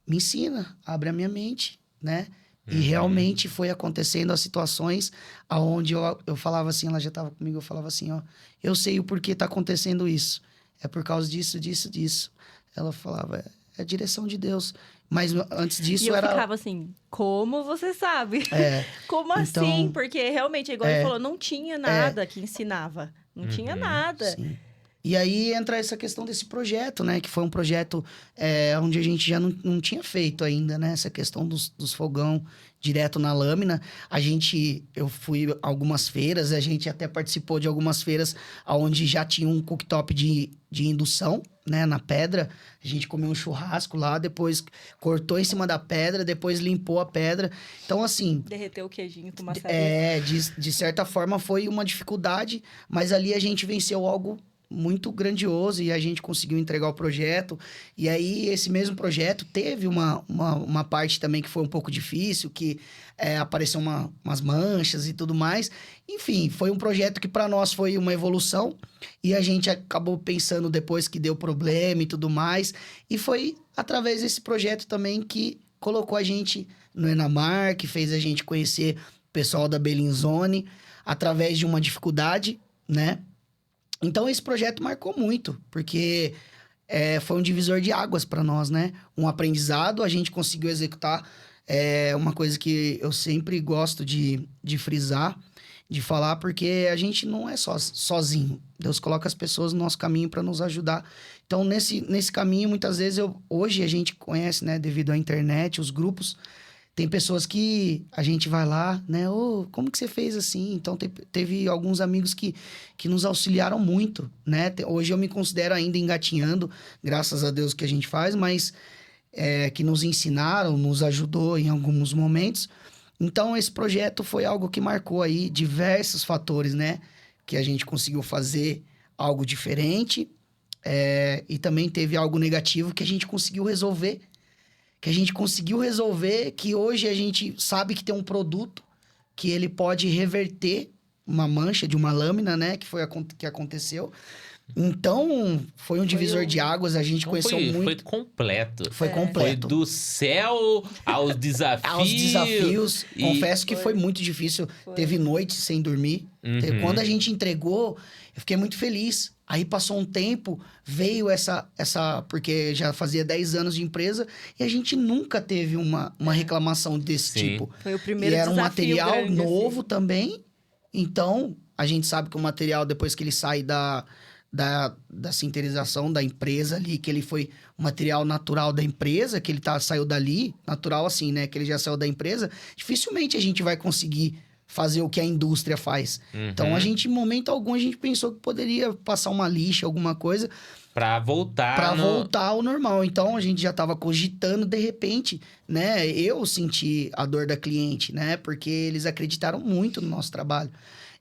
me ensina, abre a minha mente, né? E realmente foi acontecendo as situações aonde eu falava assim, ela já estava comigo, eu falava assim, ó, eu sei o porquê tá acontecendo isso. É por causa disso. Ela falava, é a direção de Deus. Mas antes disso E eu era... ficava assim, como você sabe? Como Então, assim? Porque realmente, igual ele falou, não tinha nada que ensinava. Não tinha nada. Sim. E aí entra essa questão desse projeto, né? Que foi um projeto onde a gente já não tinha feito ainda, né? Essa questão dos fogão direto na lâmina. Eu fui a algumas feiras, a gente até participou de algumas feiras onde já tinha um cooktop de indução, né? Na pedra. A gente comeu um churrasco lá, depois cortou em cima da pedra, depois limpou a pedra. Então, assim... Derreteu o queijinho com maçaria. de certa forma foi uma dificuldade, mas ali a gente venceu algo muito grandioso e a gente conseguiu entregar o projeto. E aí, esse mesmo projeto teve uma parte também que foi um pouco difícil, que apareceu umas manchas e tudo mais. Enfim, foi um projeto que para nós foi uma evolução e a gente acabou pensando depois que deu problema e tudo mais. E foi através desse projeto também que colocou a gente no Enamar, que fez a gente conhecer o pessoal da Bellinzone através de uma dificuldade, né? Então, esse projeto marcou muito, porque foi um divisor de águas para nós, né? Um aprendizado, a gente conseguiu executar. Uma coisa que eu sempre gosto de frisar, de falar, porque a gente não é sozinho. Deus coloca as pessoas no nosso caminho para nos ajudar. Então, nesse caminho, muitas vezes, hoje a gente conhece, né? Devido à internet, os grupos... Tem pessoas que a gente vai lá, né? Ô, como que você fez assim? Então, teve alguns amigos que nos auxiliaram muito, né? Hoje eu me considero ainda engatinhando, graças a Deus que a gente faz, mas que nos ensinaram, nos ajudou em alguns momentos. Então, esse projeto foi algo que marcou aí diversos fatores, né? Que a gente conseguiu fazer algo diferente e também teve algo negativo que a gente conseguiu resolver. Que hoje a gente sabe que tem um produto que ele pode reverter uma mancha de uma lâmina, né? Que foi que aconteceu. Então, foi um divisor de águas, a gente conheceu muito. Foi completo. Foi Foi completo. do céu aos desafios. Aos desafios. Confesso que foi Foi. muito difícil. Foi. Teve noites sem dormir. Uhum. Quando a gente entregou, eu fiquei muito feliz. Aí passou um tempo, veio essa... Porque já fazia 10 anos de empresa e a gente nunca teve uma reclamação desse Sim. tipo. Foi o primeiro E era um desafio material grande, novo assim. também. Então, a gente sabe que o material, depois que ele sai da sinterização da empresa ali, que ele foi um material natural da empresa, que ele saiu dali, natural assim, né? Que ele já saiu da empresa, dificilmente a gente vai conseguir fazer o que a indústria faz. Uhum. Então, a gente, em momento algum, a gente pensou que poderia passar uma lixa, alguma coisa, Pra voltar para voltar ao normal. Então, a gente já estava cogitando, de repente, né? Eu senti a dor da cliente, né? Porque eles acreditaram muito no nosso trabalho.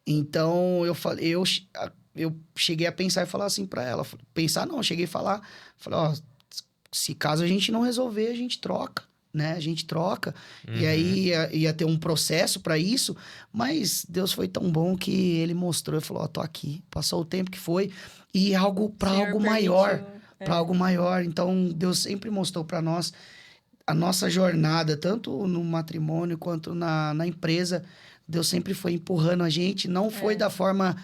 Então, eu cheguei a pensar e falar assim para ela. Eu cheguei a falar. Falei, ó, se caso a gente não resolver, a gente troca, né? A gente troca. Uhum. E aí ia ter um processo para isso. Mas Deus foi tão bom que ele mostrou e falou, ó, tô aqui. Passou o tempo que foi. E para Senhor algo permitiu, maior. Para algo maior. Então, Deus sempre mostrou para nós a nossa jornada, tanto no matrimônio quanto na empresa. Deus sempre foi empurrando a gente. Não foi da forma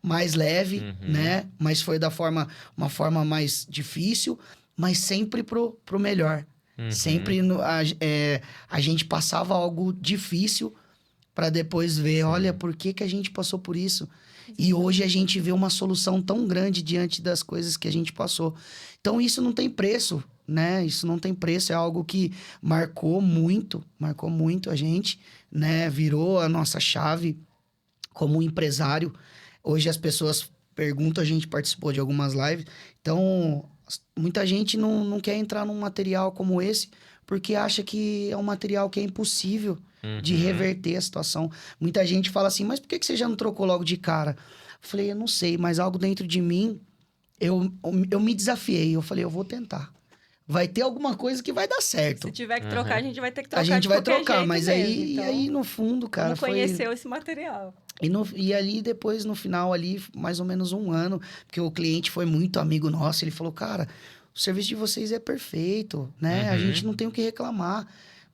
mais leve, né? Mas foi uma forma mais difícil, mas sempre pro melhor. Sempre a gente passava algo difícil para depois ver, olha, por que a gente passou por isso? E hoje a gente vê uma solução tão grande diante das coisas que a gente passou. Então, isso não tem preço, né? Isso não tem preço, é algo que marcou muito a gente, né? Virou a nossa chave como empresário. Hoje as pessoas perguntam, a gente participou de algumas lives, então muita gente não quer entrar num material como esse, porque acha que é um material que é impossível de reverter a situação. Muita gente fala assim, mas por que você já não trocou logo de cara? Eu falei, eu não sei, mas algo dentro de mim, eu me desafiei. Eu falei, eu vou tentar. Vai ter alguma coisa que vai dar certo. Se tiver que trocar, a gente vai ter que trocar. A gente de vai qualquer trocar, jeito mas mesmo. aí, Então, e aí no fundo, cara, não conheceu esse material. E ali depois, no final ali, mais ou menos 1 ano, porque o cliente foi muito amigo nosso, ele falou, cara, o serviço de vocês é perfeito, né? A gente não tem o que reclamar.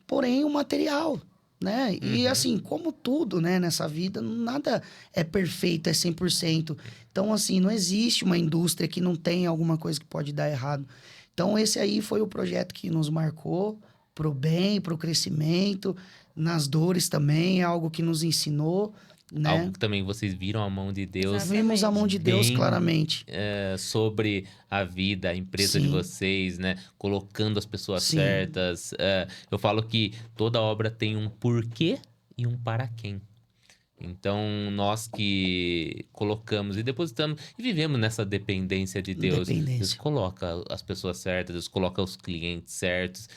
Porém, o material, né? E assim, como tudo, né, nessa vida, nada é perfeito, é 100%. Então, assim, não existe uma indústria que não tenha alguma coisa que pode dar errado. Então, esse aí foi o projeto que nos marcou pro bem, pro crescimento, nas dores também, é algo que nos ensinou, né? Algo que também vocês viram a mão de Deus. Exatamente. Vimos a mão de Deus Bem, claramente. Sobre a vida, a empresa de Sim. vocês, né? Colocando as pessoas Sim. certas. Eu falo que toda obra tem um porquê e um para quem. Então, nós que colocamos e depositamos e vivemos nessa dependência de Deus. Dependência. Deus coloca as pessoas certas, Deus coloca os clientes certos.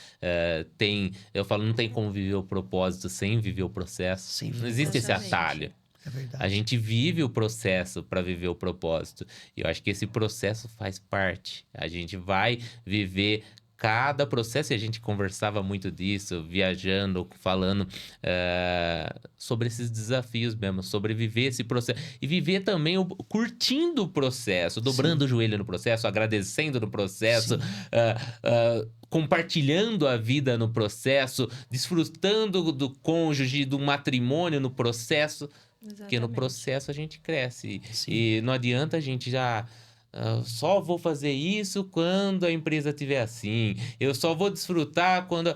Eu falo, não tem como viver o propósito sem viver o processo. Sem viver Não o existe esse processo. atalho. É verdade. A gente vive o processo para viver o propósito. E eu acho que esse processo faz parte. A gente vai viver cada processo, e a gente conversava muito disso, viajando, falando sobre esses desafios mesmo, sobre viver esse processo. E viver também curtindo o processo, dobrando o joelho no processo, agradecendo no processo, compartilhando a vida no processo, desfrutando do cônjuge, do matrimônio no processo. Porque no Exatamente. processo a gente cresce. Sim. E não adianta a gente já. Só vou fazer isso quando a empresa estiver assim. Eu só vou desfrutar quando.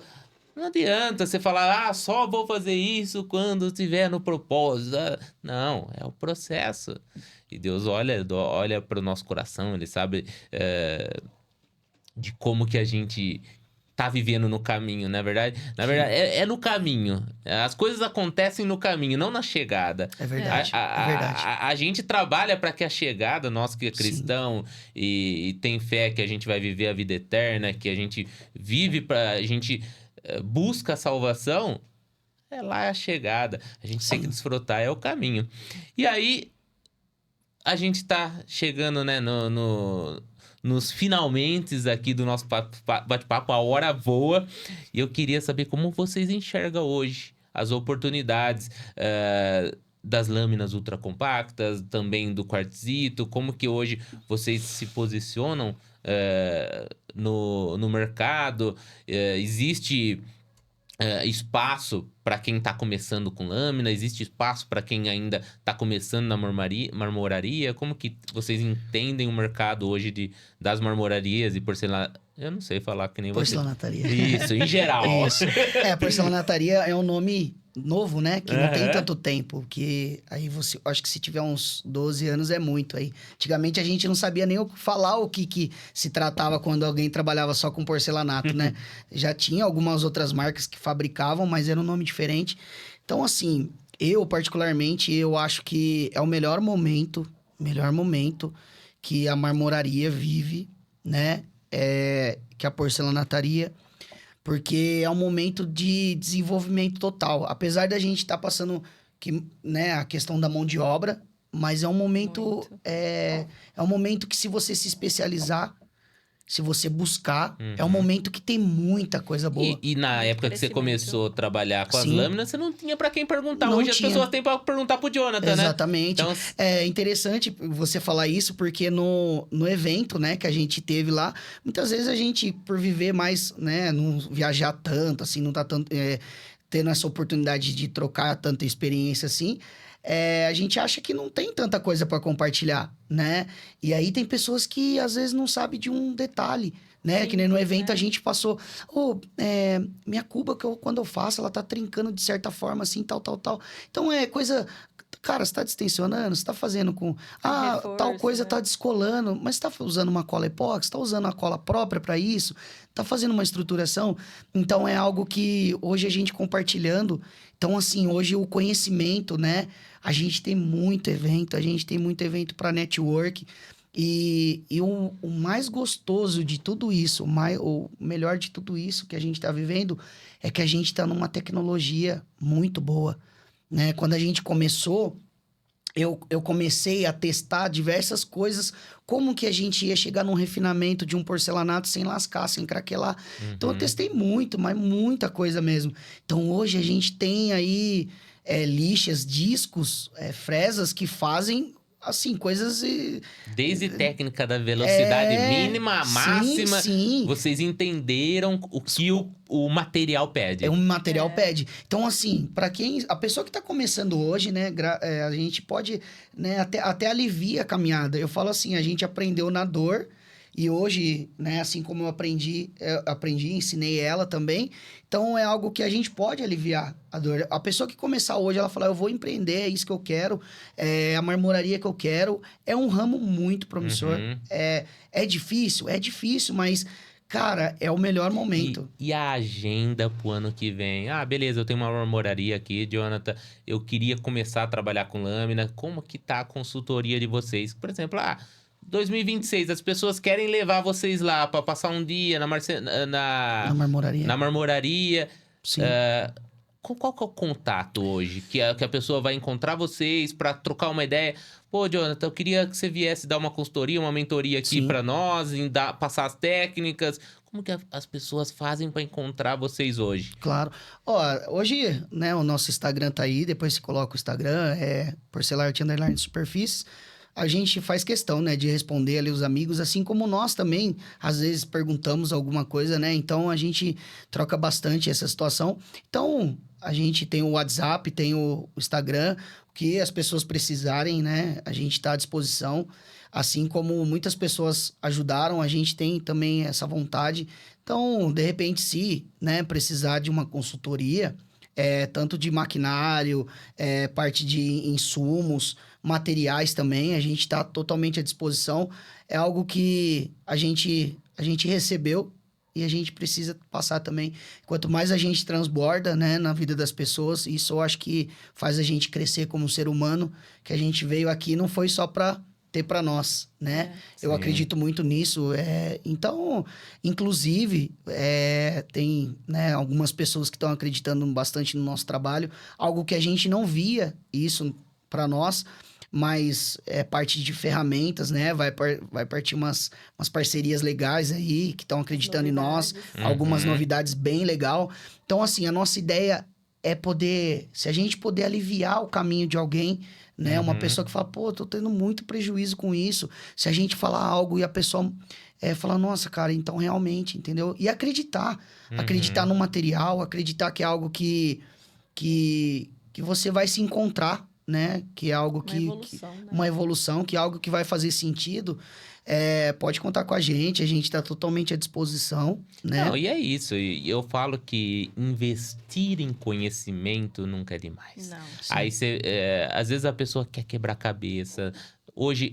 Não adianta você falar, só vou fazer isso quando estiver no propósito. Não, é o processo. E Deus olha para o nosso coração, Ele sabe de como que a gente tá vivendo no caminho, não é verdade? Na verdade, é no caminho. As coisas acontecem no caminho, não na chegada. É verdade, A, é verdade. a gente trabalha para que a chegada, nós que é Sim. cristão e tem fé que a gente vai viver a vida eterna, que a gente vive a gente busca a salvação, é lá a chegada. A gente tem que Sim. desfrutar, é o caminho. E aí, a gente tá chegando, né, nos finalmentes aqui do nosso bate-papo, a hora voa. E eu queria saber como vocês enxergam hoje as oportunidades das lâminas ultracompactas, também do quartzito, como que hoje vocês se posicionam no mercado. Existe espaço para quem está começando com lâmina? Existe espaço para quem ainda está começando na marmoraria? Como que vocês entendem o mercado hoje das marmorarias e porcelana? Eu não sei falar que nem você. Porcelanataria. Isso, em geral. Isso. Porcelanataria é um nome novo, né? Que não tem tanto tempo. Que aí você... Acho que se tiver uns 12 anos é muito aí. Antigamente a gente não sabia nem falar o que se tratava quando alguém trabalhava só com porcelanato, né? Já tinha algumas outras marcas que fabricavam, mas era um nome diferente. Então, assim, eu particularmente, eu acho que é o melhor momento que a marmoraria vive, né? Que a porcelanataria, porque é um momento de desenvolvimento total. Apesar da gente estar passando né, a questão da mão de obra, mas é um momento é um momento que, se você se especializar, se você buscar, é um momento que tem muita coisa boa. E na Muito época que você crescimento. começou a trabalhar com as Sim. lâminas, você não tinha para quem perguntar. Não Hoje tinha. as pessoas têm para perguntar pro Jonathan, né? Exatamente. Então, É interessante você falar isso, porque no evento, né, que a gente teve lá, muitas vezes a gente, por viver mais, né, não viajar tanto, assim, não tá tanto, tendo essa oportunidade de trocar tanta experiência assim, a gente acha que não tem tanta coisa para compartilhar, né? E aí tem pessoas que às vezes não sabem de um detalhe, né? Sim, Que nem no evento é. a gente passou, minha cuba quando eu faço, ela tá trincando de certa forma, assim, tal. Então é coisa... Cara, você tá distensionando, você tá fazendo com... reforço, tal coisa né? tá descolando, mas você tá usando uma cola epóxi, tá usando a cola própria para isso, tá fazendo uma estruturação. Então é algo que hoje a gente compartilhando... Então, assim, hoje o conhecimento, né? A gente tem muito evento para network. E o mais gostoso de tudo isso, o melhor de tudo isso que a gente está vivendo, é que a gente está numa tecnologia muito boa, né? Quando a gente começou, eu comecei a testar diversas coisas, como que a gente ia chegar num refinamento de um porcelanato sem lascar, sem craquelar. Então eu testei muito, mas muita coisa mesmo. Então hoje a gente tem aí lixas, discos, fresas que fazem, assim, coisas... desde técnica da velocidade mínima a máxima, sim. vocês entenderam o que o material pede. Um material pede. Então, assim, para a pessoa que tá começando hoje, né, a gente pode, né, até alivia a caminhada. Eu falo assim, a gente aprendeu na dor, e hoje, né, assim como eu aprendi, ensinei ela também. Então, é algo que a gente pode aliviar a dor. A pessoa que começar hoje, ela fala, eu vou empreender, é isso que eu quero, é a marmoraria que eu quero. É um ramo muito promissor. É difícil, mas... Cara, é o melhor momento. E a agenda pro ano que vem? Beleza, eu tenho uma marmoraria aqui, Jonathan. Eu queria começar a trabalhar com lâmina. Como que tá a consultoria de vocês? Por exemplo, 2026, as pessoas querem levar vocês lá para passar um dia na Na marmoraria. marmoraria. Sim. Qual que é o contato hoje que a pessoa vai encontrar vocês para trocar uma ideia? Pô, Jonathan, eu queria que você viesse dar uma consultoria, uma mentoria aqui Sim. para nós, passar as técnicas. Como que as pessoas fazem para encontrar vocês hoje? Claro. Ó, hoje, né, o nosso Instagram tá aí, depois você coloca o Instagram, é Porcelarte_Superfícies. A gente faz questão, né, de responder ali os amigos, assim como nós também, às vezes perguntamos alguma coisa, né? Então, a gente troca bastante essa situação. Então, a gente tem o WhatsApp, tem o Instagram, o que as pessoas precisarem, né? A gente está à disposição. Assim como muitas pessoas ajudaram, a gente tem também essa vontade. Então, de repente, se, né, precisar de uma consultoria, tanto de maquinário, parte de insumos, materiais também, a gente está totalmente à disposição. É algo que a gente recebeu e a gente precisa passar também. Quanto mais a gente transborda, né, na vida das pessoas, isso eu acho que faz a gente crescer como ser humano, que a gente veio aqui não foi só para ter para nós, né? Eu Sim. acredito muito nisso. Então, inclusive, tem, né, algumas pessoas que estão acreditando bastante no nosso trabalho, algo que a gente não via isso para nós, mas é parte de ferramentas, né? Vai partir umas parcerias legais aí, que estão acreditando em nós, algumas Uhum. novidades bem legal. Então, assim, a nossa ideia é poder, se a gente poder aliviar o caminho de alguém, né? Uma Uhum. pessoa que fala, pô, tô tendo muito prejuízo com isso. Se a gente falar algo e a pessoa falar, nossa, cara, então realmente, entendeu? E acreditar. Acreditar Uhum. no material, acreditar que é algo que você vai se encontrar, né? Que é algo Uma evolução, né? uma evolução, que é algo que vai fazer sentido. Pode contar com a gente está totalmente à disposição, né? Não, e é isso. E eu falo que investir em conhecimento nunca é demais. Não. Aí Sim, você, às vezes a pessoa quer quebrar a cabeça. Hoje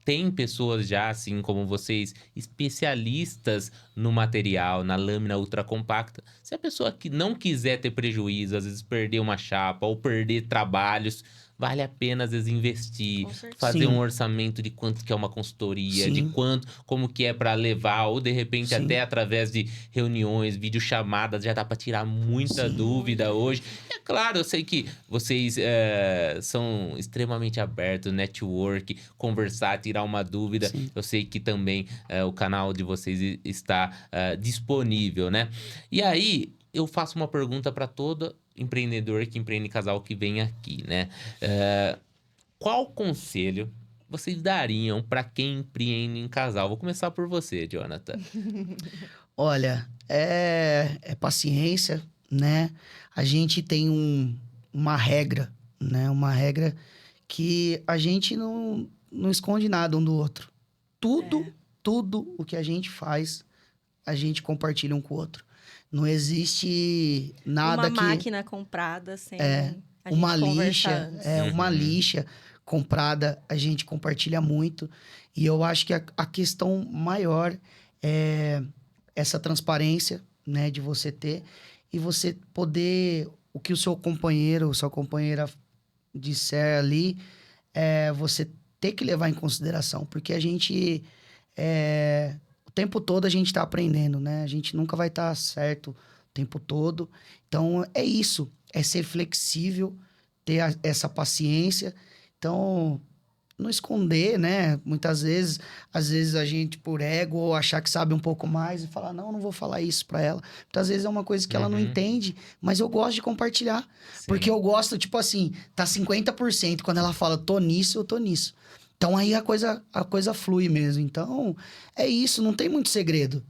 tem pessoas já, assim como vocês, especialistas no material, na lâmina ultracompacta. Se a pessoa que não quiser ter prejuízo, às vezes perder uma chapa ou perder trabalhos, vale a pena às vezes investir, Com certeza. fazer um sim, orçamento de quanto que é uma consultoria, de sim, quanto, como que é para levar, ou de repente até sim, através de reuniões, videochamadas, já dá para tirar muita sim, dúvida Muita hoje. coisa. É claro, eu sei que vocês são extremamente abertos, network, conversar, tirar uma dúvida. sim. Eu sei que também o canal de vocês está disponível, né? E aí, eu faço uma pergunta para todo empreendedor que empreende em casal que vem aqui, né? Qual conselho vocês dariam para quem empreende em casal? Vou começar por você, Jonathan. Olha, é paciência, né? A gente tem uma regra, né? Uma regra que a gente não esconde nada um do outro. Tudo, É. tudo o que a gente faz, a gente compartilha um com o outro. Não existe Uma nada que máquina comprada sem a uma gente conversar lixa, antes. uma Uhum. lixa comprada, a gente compartilha muito. E eu acho que a questão maior é essa transparência, né, de você ter e você poder, o que o seu companheiro, sua companheira disser ali, você ter que levar em consideração, porque a gente, o tempo todo a gente está aprendendo, né? A gente nunca vai estar certo o tempo todo. Então, é isso, é ser flexível, ter essa paciência. Então, não esconder, né? Muitas vezes, às vezes a gente, por ego, ou achar que sabe um pouco mais e falar, não vou falar isso pra ela. Muitas vezes é uma coisa que ela não Uhum. entende, mas eu gosto de compartilhar. Porque Sim. eu gosto, tipo assim, tá 50%. Quando ela fala, tô nisso, eu tô nisso. Então aí a coisa flui mesmo. Então, é isso, não tem muito segredo.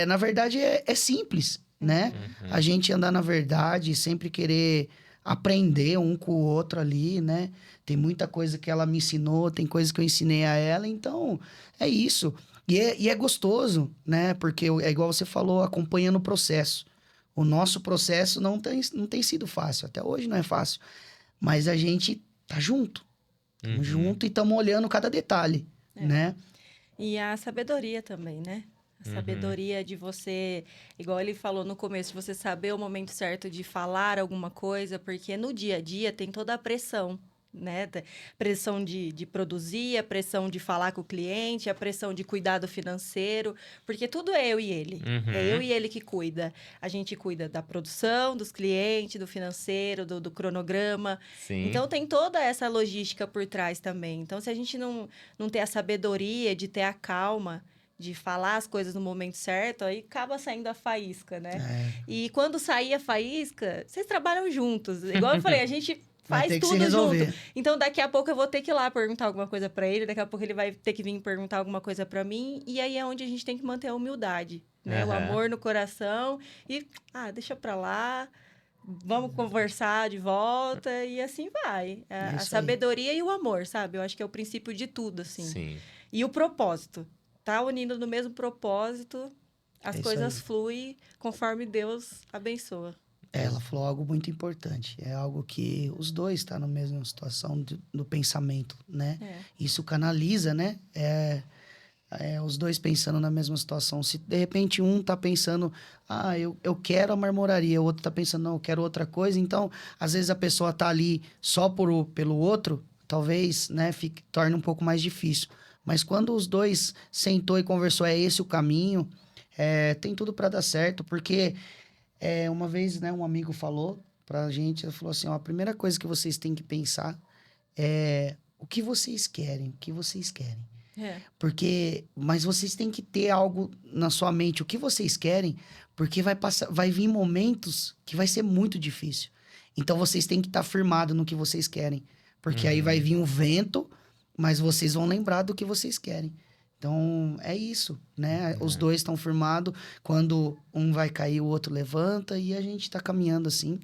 Na verdade, é simples, né? A Uhum. gente andar na verdade, sempre querer aprender um com o outro ali, né? Tem muita coisa que ela me ensinou, tem coisa que eu ensinei a ela, então é isso. E é gostoso, né? Porque é igual você falou, acompanhando o processo. O nosso processo não tem sido fácil, até hoje não é fácil. Mas a gente tá junto, estamos Uhum. junto e estamos olhando cada detalhe, É. né? E a sabedoria também, né? A Uhum. sabedoria de você, igual ele falou no começo, de você saber o momento certo de falar alguma coisa, porque no dia a dia tem toda a pressão né? Pressão de produzir, a pressão de falar com o cliente, a pressão de cuidar do financeiro, porque tudo é eu e ele. É eu Uhum. e ele que cuida. A gente cuida da produção, dos clientes, do financeiro, do cronograma. Sim. Então, tem toda essa logística por trás também. Então, se a gente não ter a sabedoria de ter a calma de falar as coisas no momento certo, aí acaba saindo a faísca, né? É, E quando sair a faísca, vocês trabalham juntos. Igual eu falei, a gente vai faz ter que se tudo resolver. junto. Então, daqui a pouco eu vou ter que ir lá perguntar alguma coisa pra ele, daqui a pouco ele vai ter que vir perguntar alguma coisa pra mim, e aí é onde a gente tem que manter a humildade, né? O Aham. amor no coração e, deixa pra lá, vamos conversar de volta e assim vai. É A isso aí. sabedoria e o amor, sabe? Eu acho que é o princípio de tudo, assim. Sim. E o propósito. Tá unindo no mesmo propósito, as É isso coisas aí. fluem conforme Deus abençoa. Ela falou algo muito importante. É algo que os dois estão na mesma situação do pensamento, né? É. Isso canaliza, né? Os dois pensando na mesma situação. Se de repente um tá pensando, eu quero a marmoraria, o outro tá pensando, não, eu quero outra coisa. Então, às vezes a pessoa tá ali só pelo outro, talvez, né, torne um pouco mais difícil. Mas quando os dois sentou e conversou, é esse o caminho, tem tudo para dar certo, porque uma vez, né, um amigo falou pra gente, ele falou assim, ó, a primeira coisa que vocês têm que pensar é o que vocês querem, o que vocês querem. É. Mas vocês têm que ter algo na sua mente, o que vocês querem, porque vai vir momentos que vai ser muito difícil. Então vocês têm que estar firmado no que vocês querem, porque aí vai vir um vento, mas vocês vão lembrar do que vocês querem. Então é isso, né? Os dois estão firmados, quando um vai cair, o outro levanta e a gente tá caminhando assim.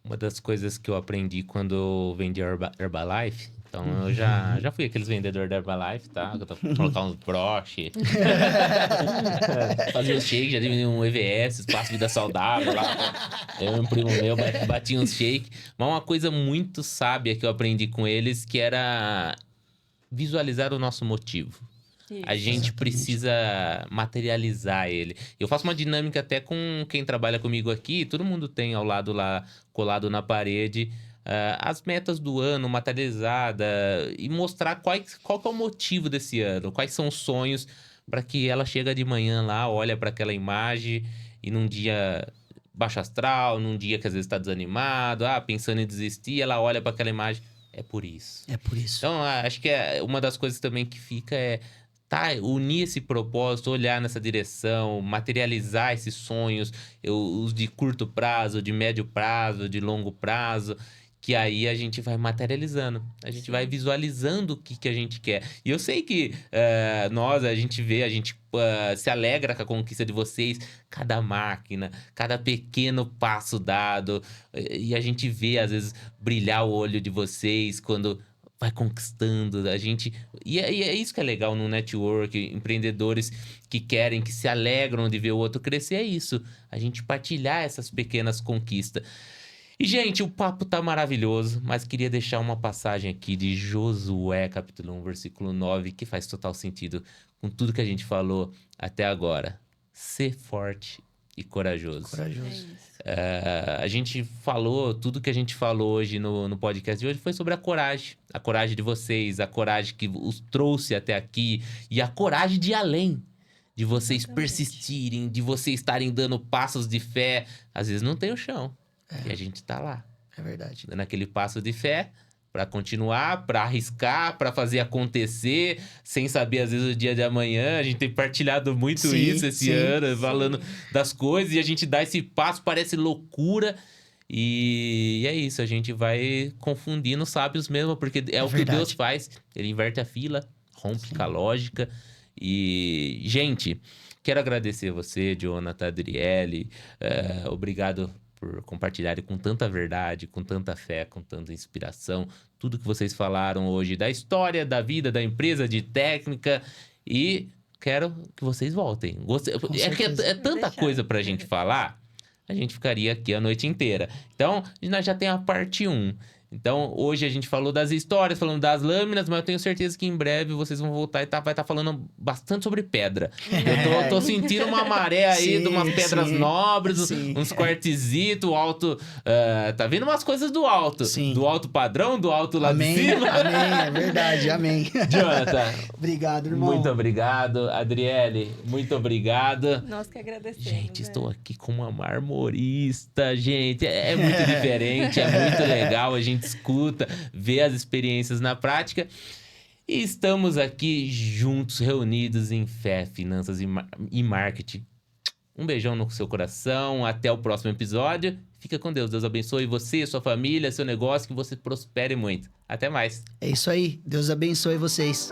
Uma das coisas que eu aprendi quando eu vendi Herbalife, então eu já fui aqueles vendedores da Herbalife, tá? Colocar uns broche, fazer os shakes, já tive um EVS, Espaço Vida Saudável lá. Eu e um primo meu bati uns shakes. Mas uma coisa muito sábia que eu aprendi com eles, que era visualizar o nosso motivo. A Isso. gente Exatamente. precisa materializar ele. Eu faço uma dinâmica até com quem trabalha comigo aqui. Todo mundo tem ao lado lá, colado na parede, as metas do ano materializada e mostrar qual que é o motivo desse ano, quais são os sonhos, para que ela chega de manhã lá, olha para aquela imagem e num dia baixo astral, num dia que às vezes está desanimado, pensando em desistir, ela olha para aquela imagem. É por isso. É por isso. Então, acho que uma das coisas também que fica unir esse propósito, olhar nessa direção, materializar esses sonhos, os de curto prazo, de médio prazo, de longo prazo, que aí a gente vai materializando, a gente vai visualizando o que a gente quer. E eu sei que a gente vê, a gente se alegra com a conquista de vocês, cada máquina, cada pequeno passo dado, e a gente vê, às vezes, brilhar o olho de vocês quando vai conquistando a gente. E é isso que é legal no network, empreendedores que querem, que se alegram de ver o outro crescer, é isso. A gente partilhar essas pequenas conquistas. E, gente, o papo tá maravilhoso, mas queria deixar uma passagem aqui de Josué, capítulo 1, versículo 9, que faz total sentido com tudo que a gente falou até agora. Ser forte e corajoso. É Corajoso. isso. A gente falou, tudo que a gente falou hoje no podcast de hoje foi sobre a coragem de vocês, a coragem que os trouxe até aqui e a coragem de ir além, de vocês Exatamente. persistirem, de vocês estarem dando passos de fé. Às vezes não tem o chão, e a gente tá lá, É verdade. dando aquele passo de fé pra continuar, pra arriscar, pra fazer acontecer, sem saber às vezes o dia de amanhã. A gente tem partilhado muito Sim, isso esse sim, ano, falando Sim. das coisas, e a gente dá esse passo, parece loucura. E é isso, a gente vai confundindo os sábios mesmo, porque é o que verdade. Deus faz. Ele inverte a fila, rompe com a lógica. E, gente, quero agradecer você, Jonathan, Adriele. Obrigado por compartilharem com tanta verdade, com tanta fé, com tanta inspiração, tudo que vocês falaram hoje da história, da vida, da empresa, de técnica, e quero que vocês voltem. Com É que certeza. é tanta Deixar. coisa pra gente falar, a gente ficaria aqui a noite inteira. Então, nós já tem a parte 1. Então, hoje a gente falou das histórias, falando das lâminas, mas eu tenho certeza que em breve vocês vão voltar e vai estar falando bastante sobre pedra. Eu tô sentindo uma maré aí de umas pedras nobres, uns quartzitos, o alto... tá vindo umas coisas do alto. Sim. Do alto padrão, do alto lá de cima. Amém, é verdade, amém. Jonathan, Obrigado, irmão. muito obrigado. Adriele, muito obrigado. Nós que agradecemos. Gente, né? estou aqui com uma marmorista, gente. É muito diferente, é muito legal. A gente escuta, vê as experiências na prática. E estamos aqui juntos, reunidos em fé, finanças e marketing. Um beijão no seu coração. Até o próximo episódio. Fica com Deus. Deus abençoe você, sua família, seu negócio. Que você prospere muito. Até mais. É isso aí. Deus abençoe vocês.